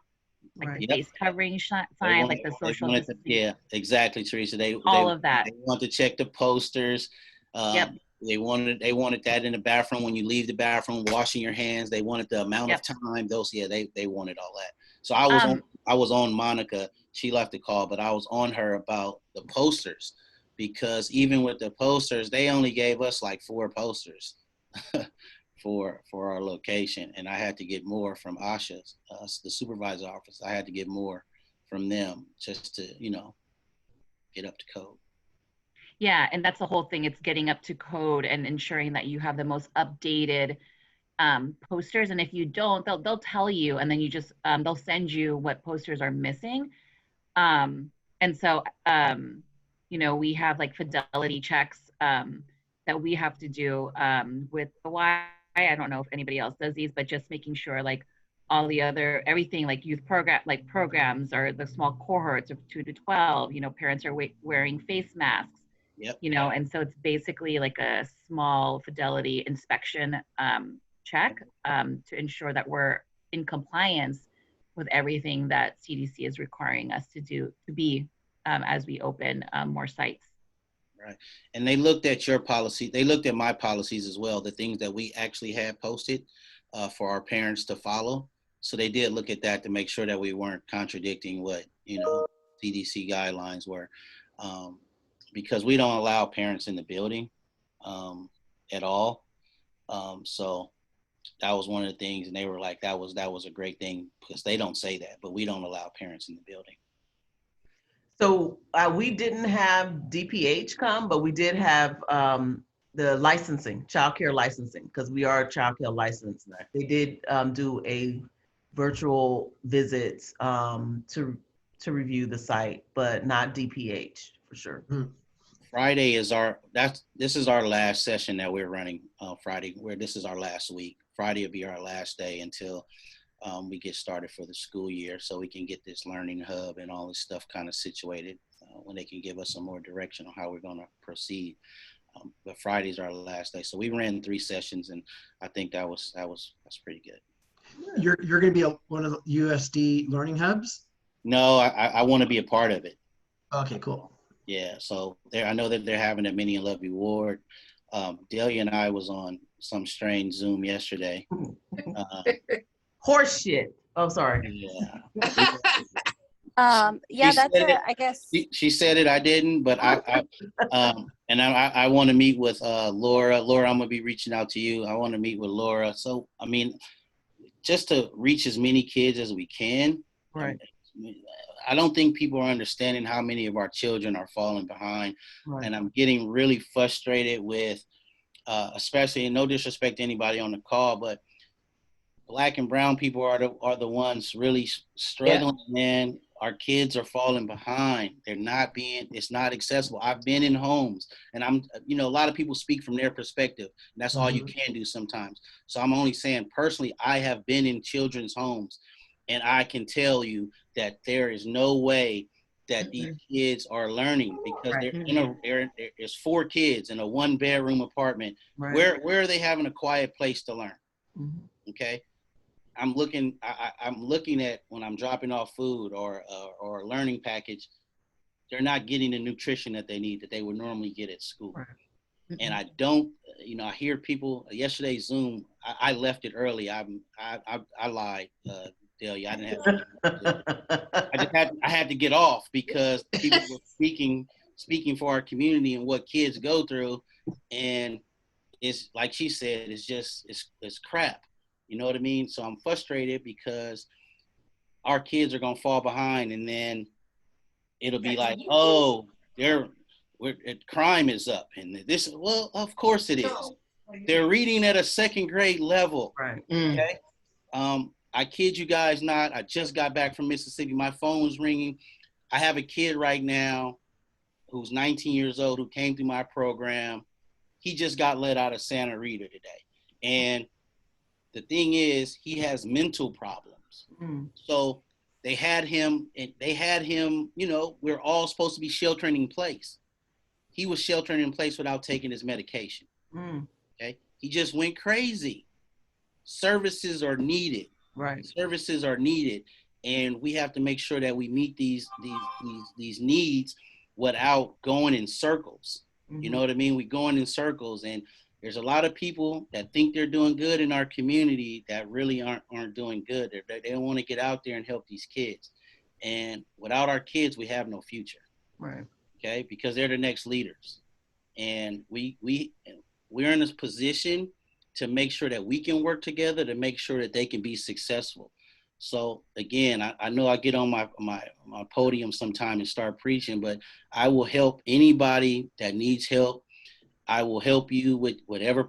like the face covering sign, like the social distancing. Yeah, exactly, Teresa. All of that. They want to check the posters. They wanted that in the bathroom when you leave the bathroom, washing your hands. They wanted the amount of time. They wanted all that. So I was on Monica. She left the call, but I was on her about the posters because even with the posters, they only gave us like 4 posters for our location, and I had to get more from Asha, the supervisor's office. I had to get more from them just to get up to code. Yeah, and that's the whole thing. It's getting up to code and ensuring that you have the most updated posters. And if you don't, they'll tell you, and then you just they'll send you what posters are missing. And so we have like fidelity checks that we have to do with the Y. I don't know if anybody else does these, but just making sure like all the other everything like youth programs or the small cohorts of 2 to 12. Parents are wearing face masks. Yep. And so it's basically like a small fidelity inspection check to ensure that we're in compliance with everything that CDC is requiring us to do to be as we open more sites. Right. And they looked at your policy. They looked at my policies as well, the things that we actually had posted for our parents to follow. So they did look at that to make sure that we weren't contradicting what, CDC guidelines were. Because we don't allow parents in the building at all. So that was one of the things, and they were like, that was a great thing because they don't say that, but we don't allow parents in the building. So we didn't have DPH come, but we did have the licensing, childcare licensing, because we are childcare licensed. They did do a virtual visit to review the site, but not DPH for sure. Friday is this is our last session that we're running Friday, where this is our last week. Friday will be our last day until we get started for the school year, so we can get this learning hub and all this stuff kind of situated when they can give us some more direction on how we're going to proceed. But Friday's our last day, so we ran 3 sessions, and I think that's pretty good. You're going to be one of the USD learning hubs? No, I want to be a part of it. Okay, cool. Yeah, so I know that they're having a Minnie and Lovey Ward. Delia and I was on some strange Zoom yesterday. Horse shit. Oh, sorry. Yeah. Yeah, that's it, I guess. She said it, I didn't, but I want to meet with Laura. Laura, I'm gonna be reaching out to you. I want to meet with Laura. So, I mean, just to reach as many kids as we can. Right. I don't think people are understanding how many of our children are falling behind. Right. And I'm getting really frustrated with, especially, and no disrespect to anybody on the call, but Black and brown people are the ones really struggling, man. Our kids are falling behind. It's not accessible. I've been in homes, and a lot of people speak from their perspective, and that's all you can do sometimes. So I'm only saying personally, I have been in children's homes, and I can tell you that there is no way that these kids are learning because there's 4 kids in a 1-bedroom apartment. Right. Where are they having a quiet place to learn? Okay. I'm looking at when I'm dropping off food or a learning package, they're not getting the nutrition that they need that they would normally get at school. Right. And I don't, I hear people yesterday's Zoom. I left it early. I lied, Delia. I didn't have. I had to get off because people were speaking for our community and what kids go through, and it's like she said, it's crap. You know what I mean? So I'm frustrated because our kids are gonna fall behind, and then it'll be like, oh, crime is up, and this. Well, of course it is. They're reading at a second grade level. Right. Okay. I kid you guys not. I just got back from Mississippi. My phone's ringing. I have a kid right now who's 19 years old who came through my program. He just got let out of Santa Rita today, and the thing is, he has mental problems. So they had him, we're all supposed to be sheltering in place. He was sheltering in place without taking his medication. Okay. He just went crazy. Services are needed. Right. Services are needed. And we have to make sure that we meet these needs without going in circles. You know what I mean? We're going in circles, and there's a lot of people that think they're doing good in our community that really aren't doing good. They don't want to get out there and help these kids. And without our kids, we have no future. Right. Okay, because they're the next leaders. And we're in this position to make sure that we can work together to make sure that they can be successful. So again, I know I get on my podium sometime and start preaching, but I will help anybody that needs help. I will help you with whatever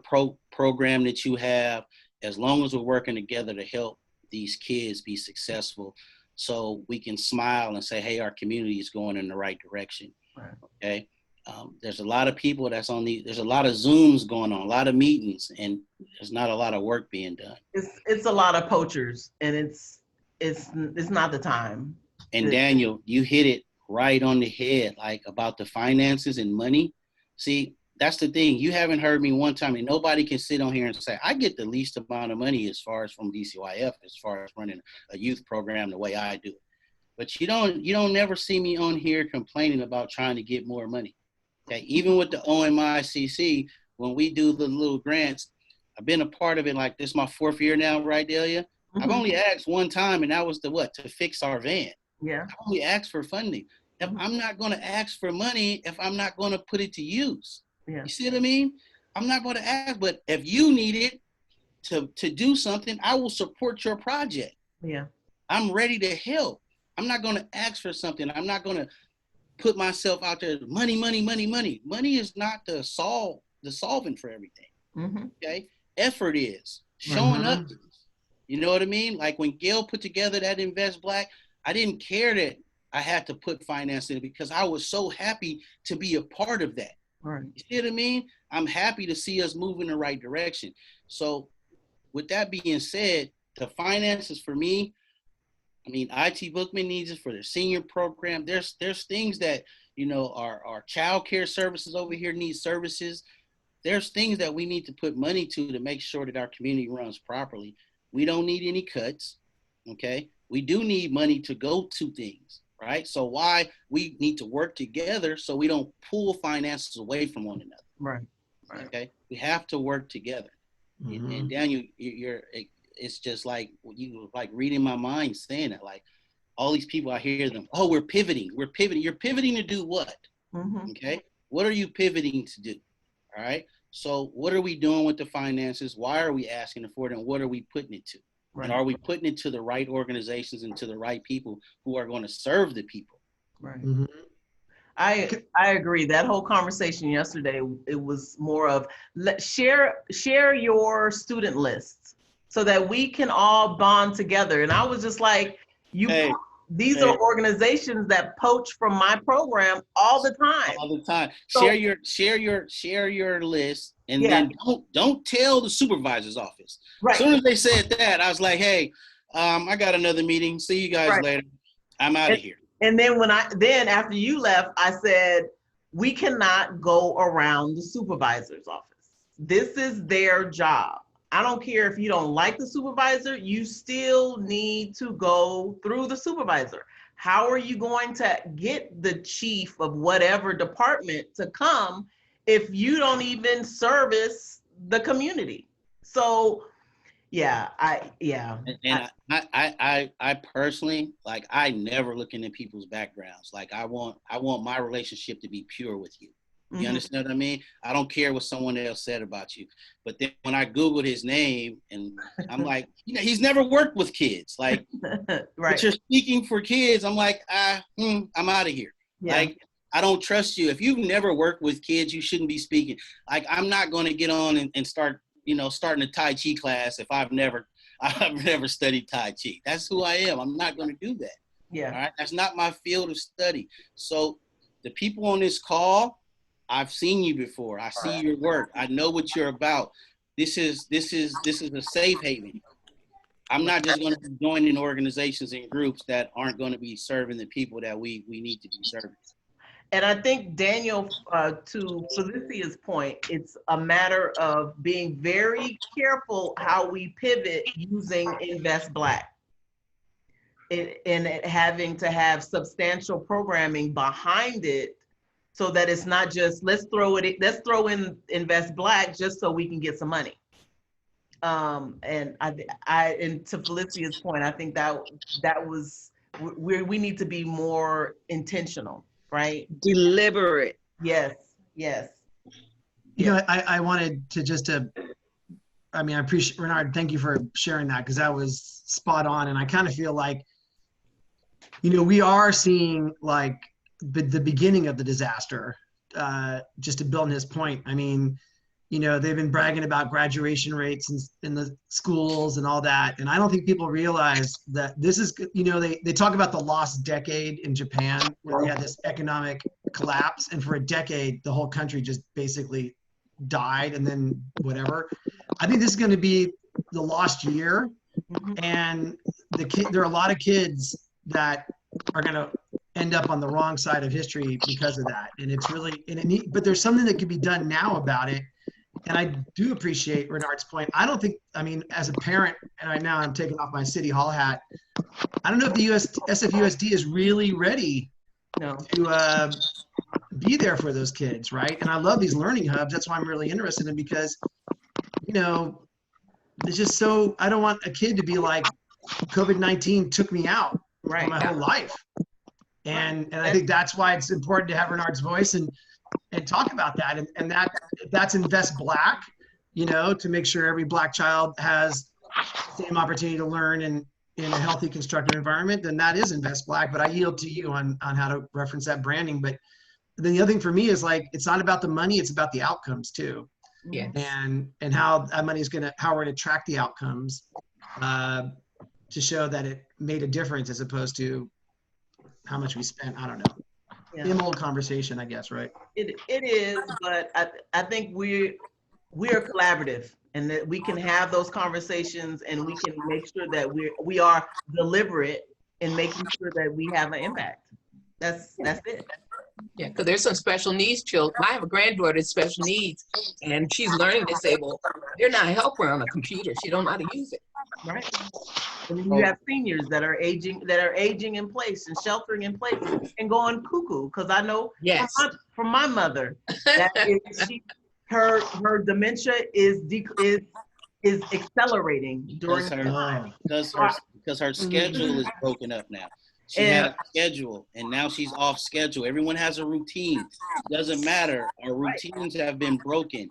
program that you have, as long as we're working together to help these kids be successful, so we can smile and say, hey, our community is going in the right direction. Right. Okay. There's a lot of people there's a lot of Zooms going on, a lot of meetings, and there's not a lot of work being done. It's a lot of poachers, and it's not the time. And Daniel, you hit it right on the head, like about the finances and money. See, that's the thing. You haven't heard me one time, and nobody can sit on here and say, I get the least amount of money as far as from DCYF, as far as running a youth program the way I do it. But you don't never see me on here complaining about trying to get more money. Okay, even with the OMICC, when we do the little grants, I've been a part of it. Like, this is my 4th year now, right, Delia? I've only asked one time, and that was to fix our van. Yeah. I only asked for funding. If I'm not going to ask for money if I'm not going to put it to use. Yeah. You see what I mean? I'm not going to ask, but if you need it to do something, I will support your project. Yeah. I'm ready to help. I'm not going to ask for something. I'm not going to put myself out there. Money. Money is not the solvent for everything. Okay. Effort is. Showing up. You know what I mean? Like when Gail put together that Invest Black, I didn't care that I had to put finance in it because I was so happy to be a part of that. Right. You see what I mean? I'm happy to see us move in the right direction. So with that being said, the finances for me, I mean, IT Bookman needs it for their senior program. There's things that, our child care services over here need services. There's things that we need to put money to make sure that our community runs properly. We don't need any cuts, okay? We do need money to go to things, right? So why we need to work together so we don't pull finances away from one another. Right. Okay? We have to work together. And Daniel, it's just like you like reading my mind saying that, like all these people, I hear them, oh, we're pivoting. You're pivoting to do what? Okay. What are you pivoting to do? All right. So what are we doing with the finances? Why are we asking for it? And what are we putting it to? Right. And are we putting it to the right organizations and to the right people who are going to serve the people? Right. I agree. That whole conversation yesterday, it was more of share your student lists so that we can all bond together. And I was just like, these are organizations that poach from my program all the time. All the time. So, share your list, and then don't tell the supervisor's office. Right. As soon as they said that, I was like, hey, I got another meeting. See you guys later. I'm out of here. And then after you left, I said, we cannot go around the supervisor's office. This is their job. I don't care if you don't like the supervisor, you still need to go through the supervisor. How are you going to get the chief of whatever department to come if you don't even service the community? So yeah, I personally, like, I never look into people's backgrounds. Like, I want my relationship to be pure with you. You understand what I mean? I don't care what someone else said about you. But then when I Googled his name, and I'm like, he's never worked with kids. Like, right. But you're speaking for kids. I'm like, I'm out of here. Yeah. Like, I don't trust you. If you've never worked with kids, you shouldn't be speaking. Like, I'm not going to get on and start, starting a Tai Chi class if I've never studied Tai Chi. That's who I am. I'm not going to do that. Yeah. All right. That's not my field of study. So the people on this call, I've seen you before. I see your work. I know what you're about. This is a safe haven. I'm not just going to be joining organizations and groups that aren't going to be serving the people that we need to be serving. And I think, Daniel, to Felicia's point, it's a matter of being very careful how we pivot using Invest Black. And having to have substantial programming behind it, so that it's not just let's throw in Invest Black just so we can get some money. And and to Felicia's point, I think that was we need to be more intentional, right? Deliberate. Yes. I wanted to I appreciate, Renard, thank you for sharing that, because that was spot on. And I kind of feel like, we are seeing like the beginning of the disaster, just to build on his point. They've been bragging about graduation rates in the schools and all that. And I don't think people realize that this is, they talk about the lost decade in Japan, where they had this economic collapse. And for a decade, the whole country just basically died, and then whatever. I think this is going to be the lost year. And there are a lot of kids that are going to end up on the wrong side of history because of that. And it's really, but there's something that can be done now about it. And I do appreciate Renard's point. I don't think, as a parent, and right now I'm taking off my City Hall hat, I don't know if the SFUSD is really ready to be there for those kids, right? And I love these learning hubs. That's why I'm really interested in, because, it's just so, I don't want a kid to be like, COVID-19 took me out for my whole life. And I think that's why it's important to have Renard's voice and talk about that. And that's Invest Black, to make sure every Black child has the same opportunity to learn in a healthy, constructive environment. Then that is Invest Black. But I yield to you on how to reference that branding. But then the other thing for me is, like, it's not about the money, it's about the outcomes too. Yeah. And how that money is how we're going to track the outcomes to show that it made a difference, as opposed to how much we spent. I don't know. Yeah. The old conversation, I guess, right? It is, but I think we are collaborative, and that we can have those conversations, and we can make sure that we are deliberate in making sure that we have an impact. That's it. Yeah, because there's some special needs children. I have a granddaughter with special needs, and she's learning disabled. They're not helping her on a computer. She don't know how to use it. Right. And then you have seniors that are aging in place and sheltering in place and going cuckoo. Because I know from my mother that her dementia is accelerating during her time. Because her schedule is broken up now. She had a schedule, and now she's off schedule. Everyone has a routine. It doesn't matter. Our routines have been broken.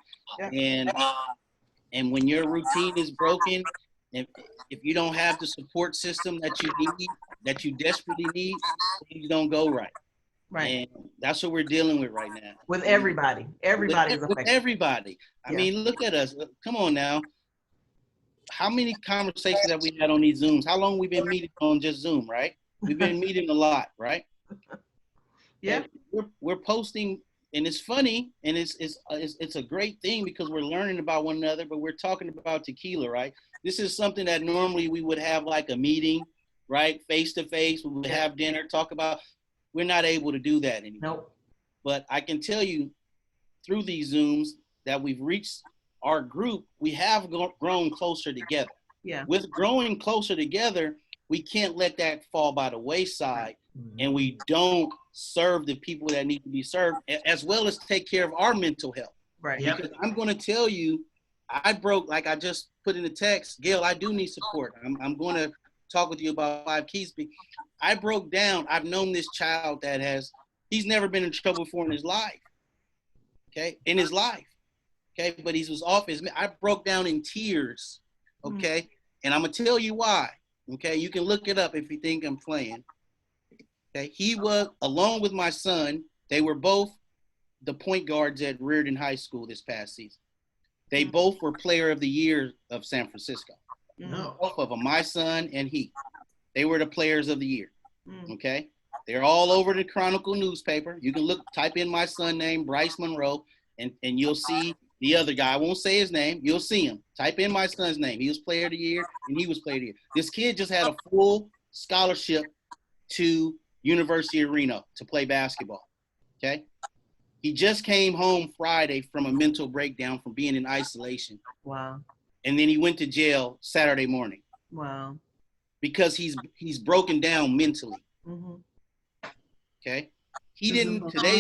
And when your routine is broken, if you don't have the support system that you need, that you desperately need, things don't go right. Right. And that's what we're dealing with right now. With everybody. Everybody's affected. With everybody. I mean, look at us. Come on now. How many conversations have we had on these Zooms? How long have we been meeting on just Zoom, right? We've been meeting a lot, right? Yeah. And we're posting, and it's funny, and it's a great thing, because we're learning about one another, but we're talking about tequila, right? This is something that normally we would have like a meeting, right? Face to face, we would have dinner, talk about. We're not able to do that anymore. Nope. But I can tell you through these Zooms that we've reached our group, we have grown closer together. Yeah. With growing closer together, we can't let that fall by the wayside, and we don't serve the people that need to be served, as well as take care of our mental health. Right. Because I'm going to tell you, I broke, like I just put in the text, Gail, I do need support. I'm going to talk with you about 5 keys. I broke down. I've known this child that he's never been in trouble before in his life. Okay. In his life. Okay. But he was off I broke down in tears. Okay. And I'm going to tell you why. Okay. You can look it up if you think I'm playing. Okay. He was, along with my son, they were both the point guards at Reardon High School this past season. They both were player of the year of San Francisco. Both of them, my son and he. They were the players of the year. Okay. They're all over the Chronicle newspaper. You can type in my son name, Bryce Monroe, and you'll see the other guy. I won't say his name. You'll see him. Type in my son's name. He was player of the year, and he was player of the year. This kid just had a full scholarship to University of Reno to play basketball. Okay. He just came home Friday from a mental breakdown from being in isolation. Wow. And then he went to jail Saturday morning. Wow. Because he's broken down mentally. Okay. He didn't today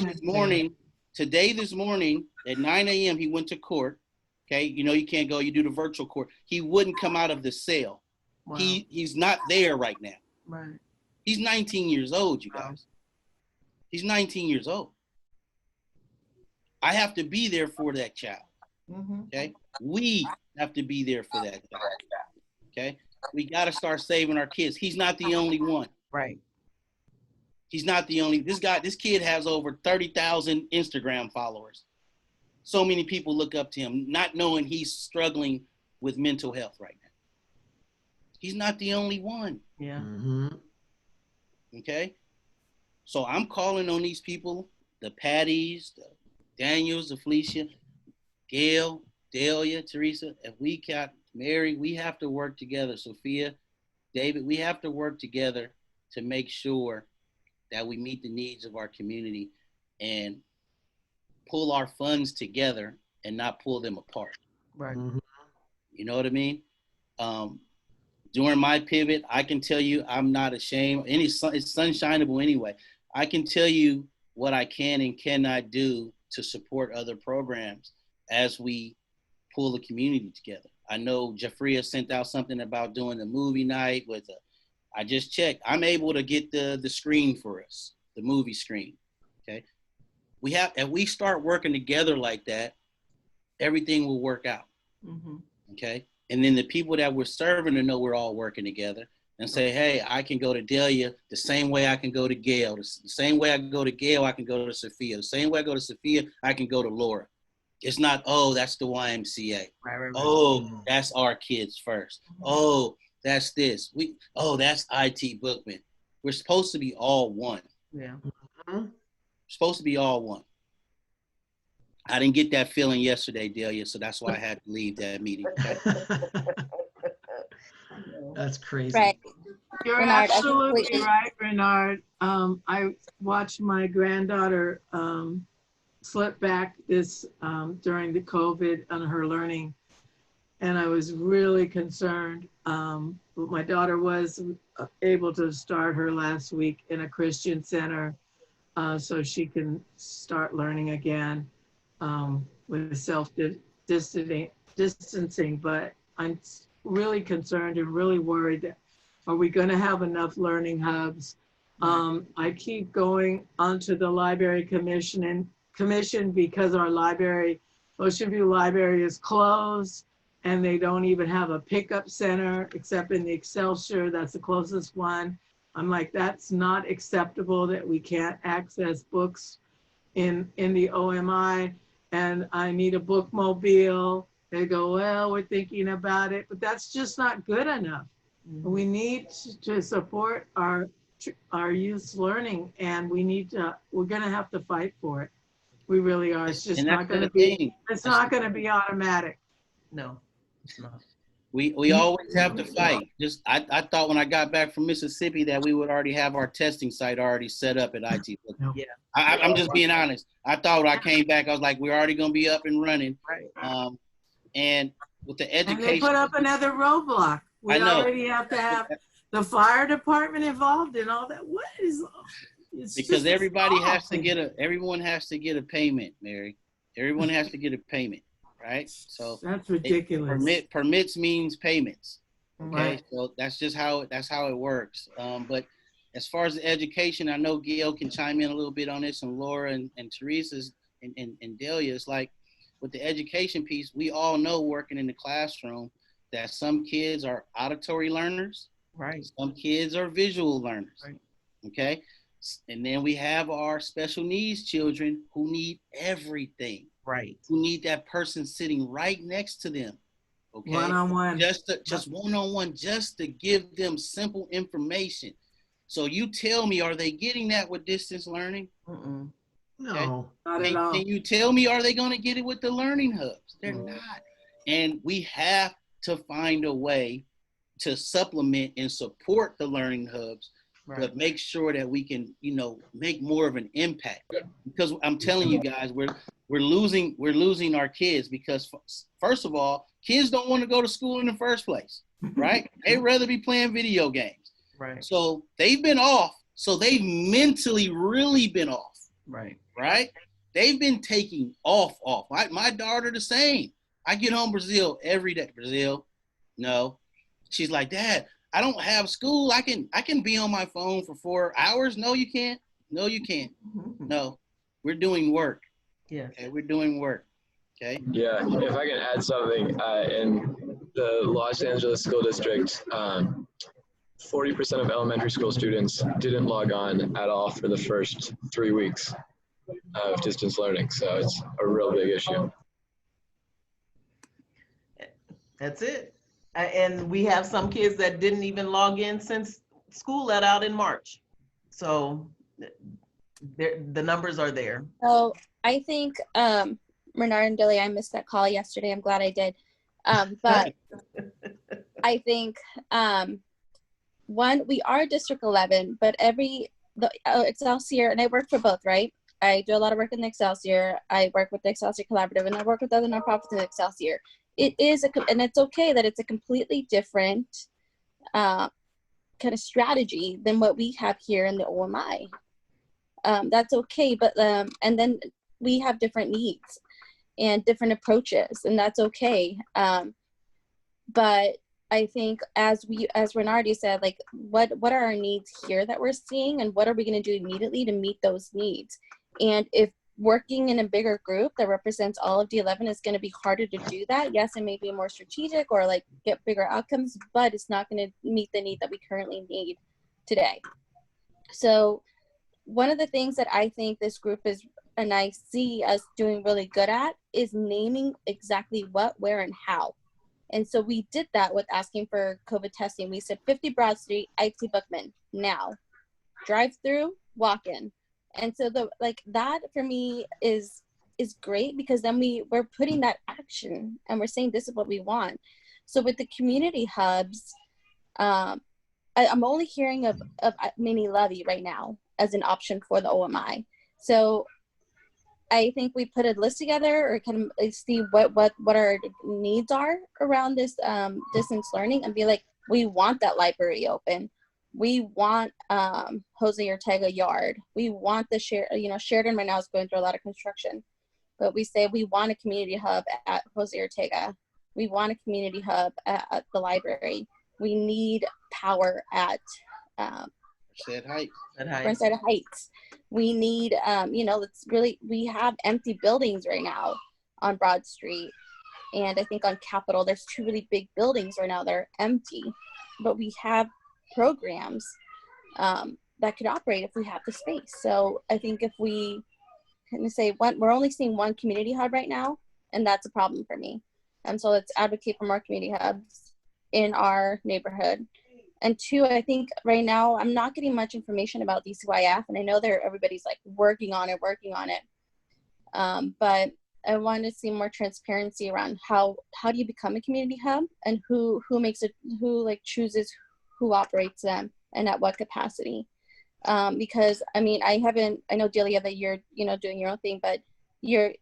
this morning at 9 a.m. he went to court. Okay. You know, you can't go, you do the virtual court. He wouldn't come out of the cell. Wow. He's not there right now. Right. He's 19 years old, you guys. He's 19 years old. I have to be there for that child. Okay. We have to be there for that child. Okay. We got to start saving our kids. He's not the only one. Right. He's not the only, this kid has over 30,000 Instagram followers. So many people look up to him, not knowing he's struggling with mental health right now. He's not the only one. Yeah. Okay. So I'm calling on these people, the Patties, the Daniels, the Felicia, Gail, Delia, Teresa, if we got Mary, we have to work together. Sophia, David, we have to work together to make sure that we meet the needs of our community and pull our funds together and not pull them apart. Right. You know what I mean? During my pivot, I can tell you I'm not ashamed. It's sunshineable anyway. I can tell you what I can and cannot do to support other programs as we pull the community together. I know Jeffria sent out something about doing a movie night with I just checked. I'm able to get the screen for us, the movie screen. Okay. If we start working together like that, everything will work out. Okay. And then the people that we're serving to know we're all working together and say, hey, I can go to Delia the same way I can go to Gail. The same way I can go to Gail, I can go to Sophia. The same way I go to Sophia, I can go to Laura. It's not, oh, that's the YMCA. Right. Oh, that's our kids first. Oh, that's this. That's IT Bookman. We're supposed to be all one. Yeah. We're supposed to be all one. I didn't get that feeling yesterday, Delia, so that's why I had to leave that meeting. That's crazy. Right. You're Bernard, absolutely right, Bernard. I watched my granddaughter slip back during the COVID on her learning, and I was really concerned. My daughter was able to start her last week in a Christian center so she can start learning again with self-distancing, but I'm really concerned and really worried that are we going to have enough learning hubs? I keep going onto the library commission because our library, Ocean View Library, is closed and they don't even have a pickup center except in the Excelsior. That's the closest one. I'm like, that's not acceptable that we can't access books in the OMI, and I need a bookmobile. They go, well, we're thinking about it, but that's just not good enough. We need to support our youth's learning, and we're gonna have to fight for it. We really are. It's just not gonna be, it's not gonna be automatic. No, it's not. We always have to fight. I thought when I got back from Mississippi that we would already have our testing site already set up at IT. Yeah. I'm just being honest. I thought when I came back, I was like, we're already gonna be up and running. Right. And with the And education, they put up another roadblock. We I know. already have to have the fire department involved and all that. What is? Because everybody has to get everyone has to get a payment, Mary. Everyone has to get a payment, right? So that's ridiculous. Permits means payments. Okay, Right. so that's just how it works. But as far as the education, I know Gail can chime in a little bit on this, and Laura and Teresa's and Delia. It's like with the education piece, we all know working in the classroom that some kids are auditory learners, right? Some kids are visual learners, right? Okay, and then we have our special needs children who need everything, right? Who need that person sitting right next to them. Okay, One-on-one. Just one-on-one, just to give them simple information. So you tell me, are they getting that with distance learning? No, not at all. Can you tell me, are they going to get it with the learning hubs? They're not. And we have to find a way to supplement and support the learning hubs, but make sure that we can, make more of an impact. Because I'm telling you guys, we're losing our kids because, first of all, kids don't want to go to school in the first place, right? They'd rather be playing video games. Right. So they've been off. So they've mentally really been off. Right. Right? They've been taking off. My daughter the same. I get home Brazil every day. Brazil, no. She's like, Dad, I don't have school. I can be on my phone for 4 hours. No, you can't. No, you can't. No, we're doing work. Yeah. Okay, we're doing work. Okay. Yeah, if I can add something, in the Los Angeles School District, 40% of elementary school students didn't log on at all for the first 3 weeks of distance learning. So it's a real big issue. That's it. And we have some kids that didn't even log in since school let out in March. So the numbers are there. So I think, Renard and Dilly, I missed that call yesterday. I'm glad I did. But I think, one, we are District 11, but Excelsior, and I work for both, right? I do a lot of work in the Excelsior. I work with the Excelsior Collaborative, and I work with other nonprofits in the Excelsior. It is, and it's okay that it's a completely different kind of strategy than what we have here in the OMI. That's okay, but and then we have different needs and different approaches, and that's okay. But I think as Renardi said, like what are our needs here that we're seeing, and what are we going to do immediately to meet those needs? And if working in a bigger group that represents all of D11 is going to be harder to do that, yes, it may be more strategic or like get bigger outcomes, but it's not going to meet the need that we currently need today. So one of the things that I think this group is, and I see us doing really good at, is naming exactly what, where, and how. And so we did that with asking for COVID testing. We said 50 Broad Street, IT Bookman, now. Drive through, walk in. And so that for me is great, because then we're putting that action and we're saying this is what we want. So with the community hubs, I'm only hearing of Mini Levy right now as an option for the OMI. So I think we put a list together, or kind of see what our needs are around this distance learning, and be like, we want that library open. We want Jose Ortega Yard. We want the Sheridan right now is going through a lot of construction, but we say we want a community hub at Jose Ortega. We want a community hub at the library. We need power at Said Heights. Burnside Heights. We need, we have empty buildings right now on Broad Street. And I think on Capitol, there's 2 really big buildings right now that are empty, but we have programs that could operate if we have the space. So I think if we kind of say we're only seeing one community hub right now, and that's a problem for me. And so let's advocate for more community hubs in our neighborhood. And 2, I think right now I'm not getting much information about DCYF, and I know everybody's like working on it. But I want to see more transparency around how do you become a community hub, and who makes it, who like chooses who operates them and at what capacity. Because I mean, I know Delia that you're doing your own thing, but I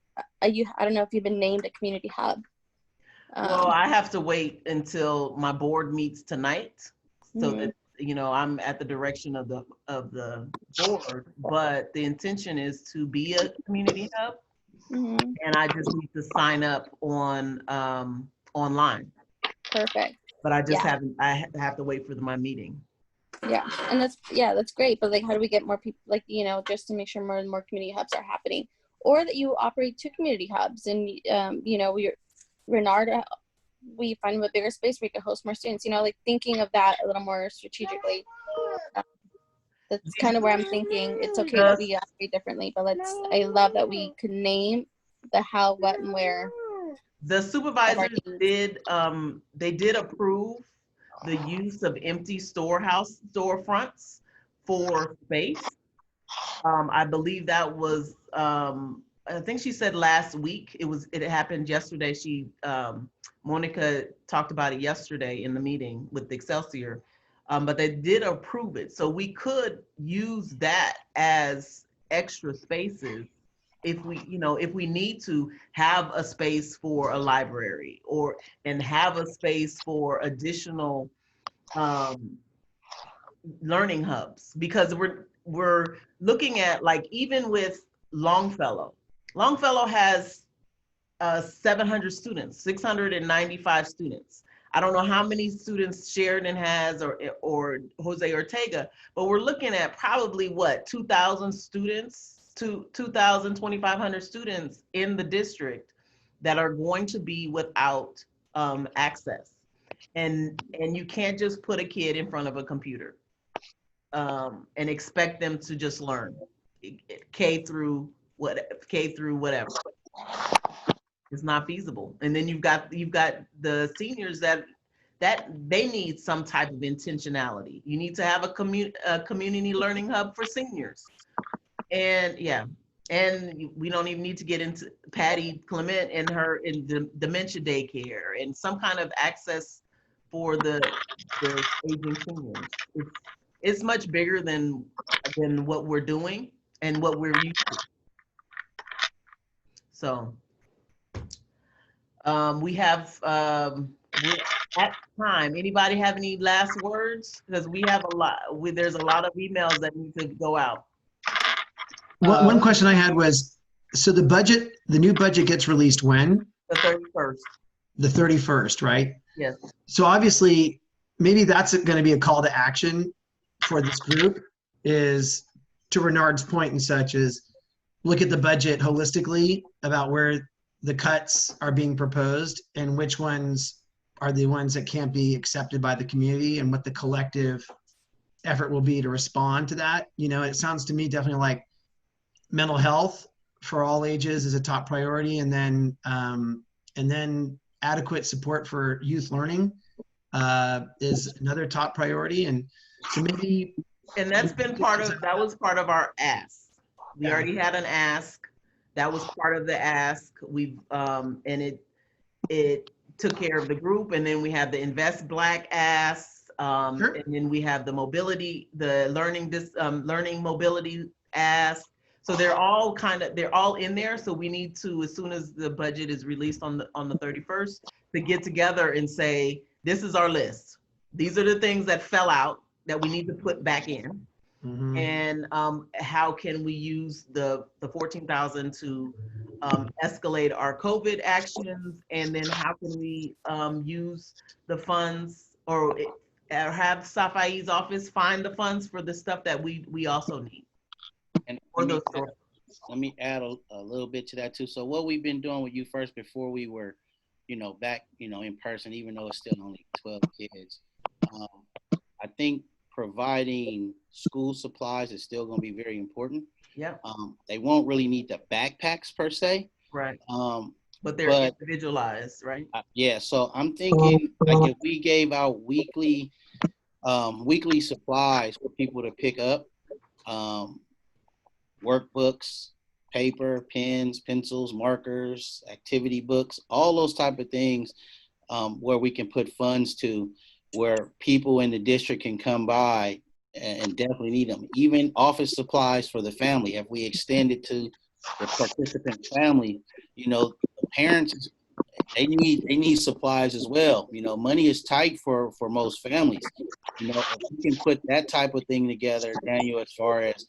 don't know if you've been named a community hub. Well, I have to wait until my board meets tonight, so Mhm. that I'm at the direction of the board. But the intention is to be a community hub, Mhm. and I just need to sign up on online. Perfect. But I just Yeah. haven't. I have to wait for my meeting. Yeah, and that's great. But like, how do we get more people? Like, just to make sure more and more community hubs are happening, or that you operate 2 community hubs, and Renard, we find a bigger space where we can host more students. Like thinking of that a little more strategically. That's kind of where I'm thinking. It's okay that we operate differently, but I love that we could name the how, what, and where. The supervisors did approve the use of empty storefronts for space. I believe that was I think she said last week. It happened yesterday. Monica talked about it yesterday in the meeting with Excelsior. But they did approve it. So we could use that as extra spaces if we need to have a space for a library and have a space for additional learning hubs, because we're looking at, like, even with Longfellow has 700 students, 695 students. I don't know how many students Sheridan has or Jose Ortega, but we're looking at probably 2,000 students, 2,000, 2,500 students in the district that are going to be without access. And you can't just put a kid in front of a computer and expect them to just learn K through whatever. It's not feasible. And then you've got the seniors that they need some type of intentionality. You need to have a community learning hub for seniors. And we don't even need to get into Patty Clement and her in the dementia daycare and some kind of access for the aging seniors. It's much bigger than what we're doing and what we're used to. So we have we're at time. Anybody have any last words? Because we have there's a lot of emails that need to go out. One question I had was, so the new budget gets released when? The 31st. The 31st, right? Yes. So obviously, maybe that's going to be a call to action for this group, is to Renard's point and such, is look at the budget holistically about where the cuts are being proposed and which ones are the ones that can't be accepted by the community and what the collective effort will be to respond to that. It sounds to me definitely like mental health for all ages is a top priority, and then adequate support for youth learning is another top priority. And so maybe, and that was part of our ask. We already had an ask. That was part of the ask. We've and it took care of the group, and then we have the Invest Black ask, Sure. And then we have the learning mobility ask. So they're all in there. So we need to, as soon as the budget is released on the 31st, to get together and say, this is our list. These are the things that fell out that we need to put back in. Mm-hmm. And how can we use the 14,000 to escalate our COVID actions, and then how can we use the funds or have Safai's office find the funds for the stuff that we also need. And let me add a little bit to that too. So what we've been doing with You First before we were, back, in person, even though it's still only 12 kids, I think providing school supplies is still going to be very important. Yeah. They won't really need the backpacks per se. Right. But they're individualized, right? Yeah. So I'm thinking, like, if we gave out weekly supplies for people to pick up, workbooks, paper, pens, pencils, markers, activity books, all those type of things, where we can put funds to, where people in the district can come by and definitely need them. Even office supplies for the family. If we extend it to the participant family, the parents they need supplies as well. You know, money is tight for most families. You know, if we can put that type of thing together, Daniel, as far as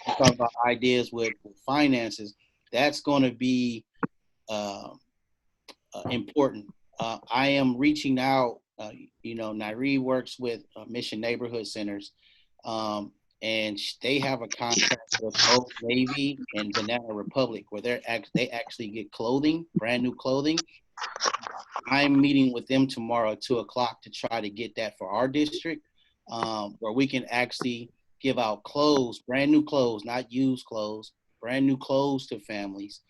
you talk about ideas with finances, that's going to be important. I am reaching out. You know, Nairi works with Mission Neighborhood Centers, and they have a contract with Old Navy and Banana Republic where they actually get clothing, brand new clothing. I'm meeting with them tomorrow at 2:00 to try to get that for our district, where we can actually give out clothes, brand new clothes, not used clothes, brand new clothes to families,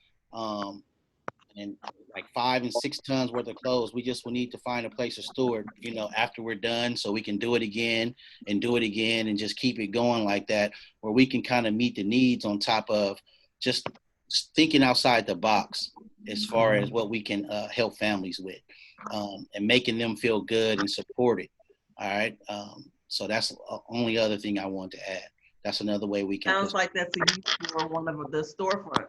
and like 5 and 6 tons worth of clothes. We just will need to find a place to store it, you know, after we're done, so we can do it again and just keep it going like that, where we can kind of meet the needs on top of just thinking outside the box as far as what we can help families with, and making them feel good and supported. All right. So that's the only other thing I want to add. That's another way we can. Sounds like that's a use for one of the storefronts.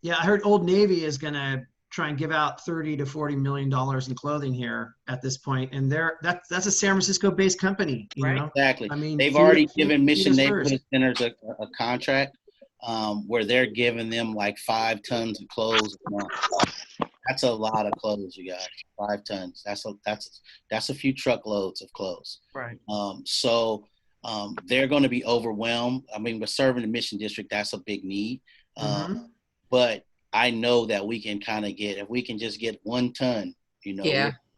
Yeah, I heard Old Navy is going to try and give out $30 to $40 million in clothing here at this point, and that's a San Francisco-based company. You know? Exactly. I mean, they've already given Mission Neighborhood Centers a contract where they're giving them like 5 tons of clothes a month. That's a lot of clothes, you guys. 5 tons. That's a few truckloads of clothes. Right. So they're going to be overwhelmed. I mean, we're serving the Mission District. That's a big need. But I know that we can kind of get, if we can just get 1 ton, you know,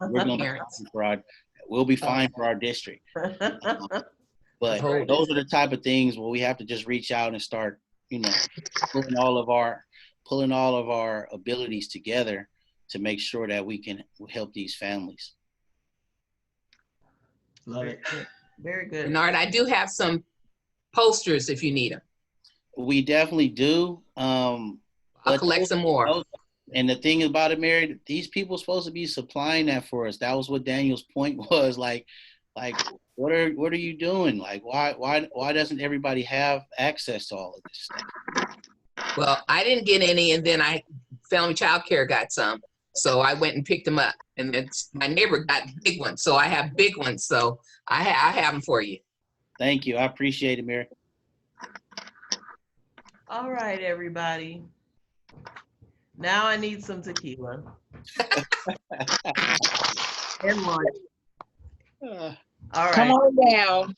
we're going to we'll be fine for our district. But those are the type of things where we have to just reach out and start, you know, pulling all of our abilities together to make sure that we can help these families. Love it. Very good. Bernard, I do have some posters if you need them. We definitely do. I'll collect some more. And the thing about it, Mary, these people are supposed to be supplying that for us. That was what Daniel's point was. Like, what are you doing? Like, why doesn't everybody have access to all of this stuff? Well, I didn't get any, and then Family Child Care got some, so I went and picked them up. And then my neighbor got big ones, so I have big ones. So I have them for you. Thank you. I appreciate it, Mary. All right, everybody. Now I need some tequila. And lunch. All right. Come on down.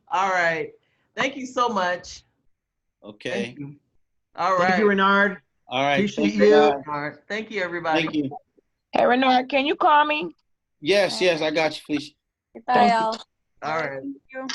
All right. Thank you so much. Okay. All right. Thank you, Renard. All right. Appreciate you. Thank you, everybody. Thank you. Hey, Renard, can you call me? Yes, I got you, Felicia. Bye, y'all. All right. Thank you.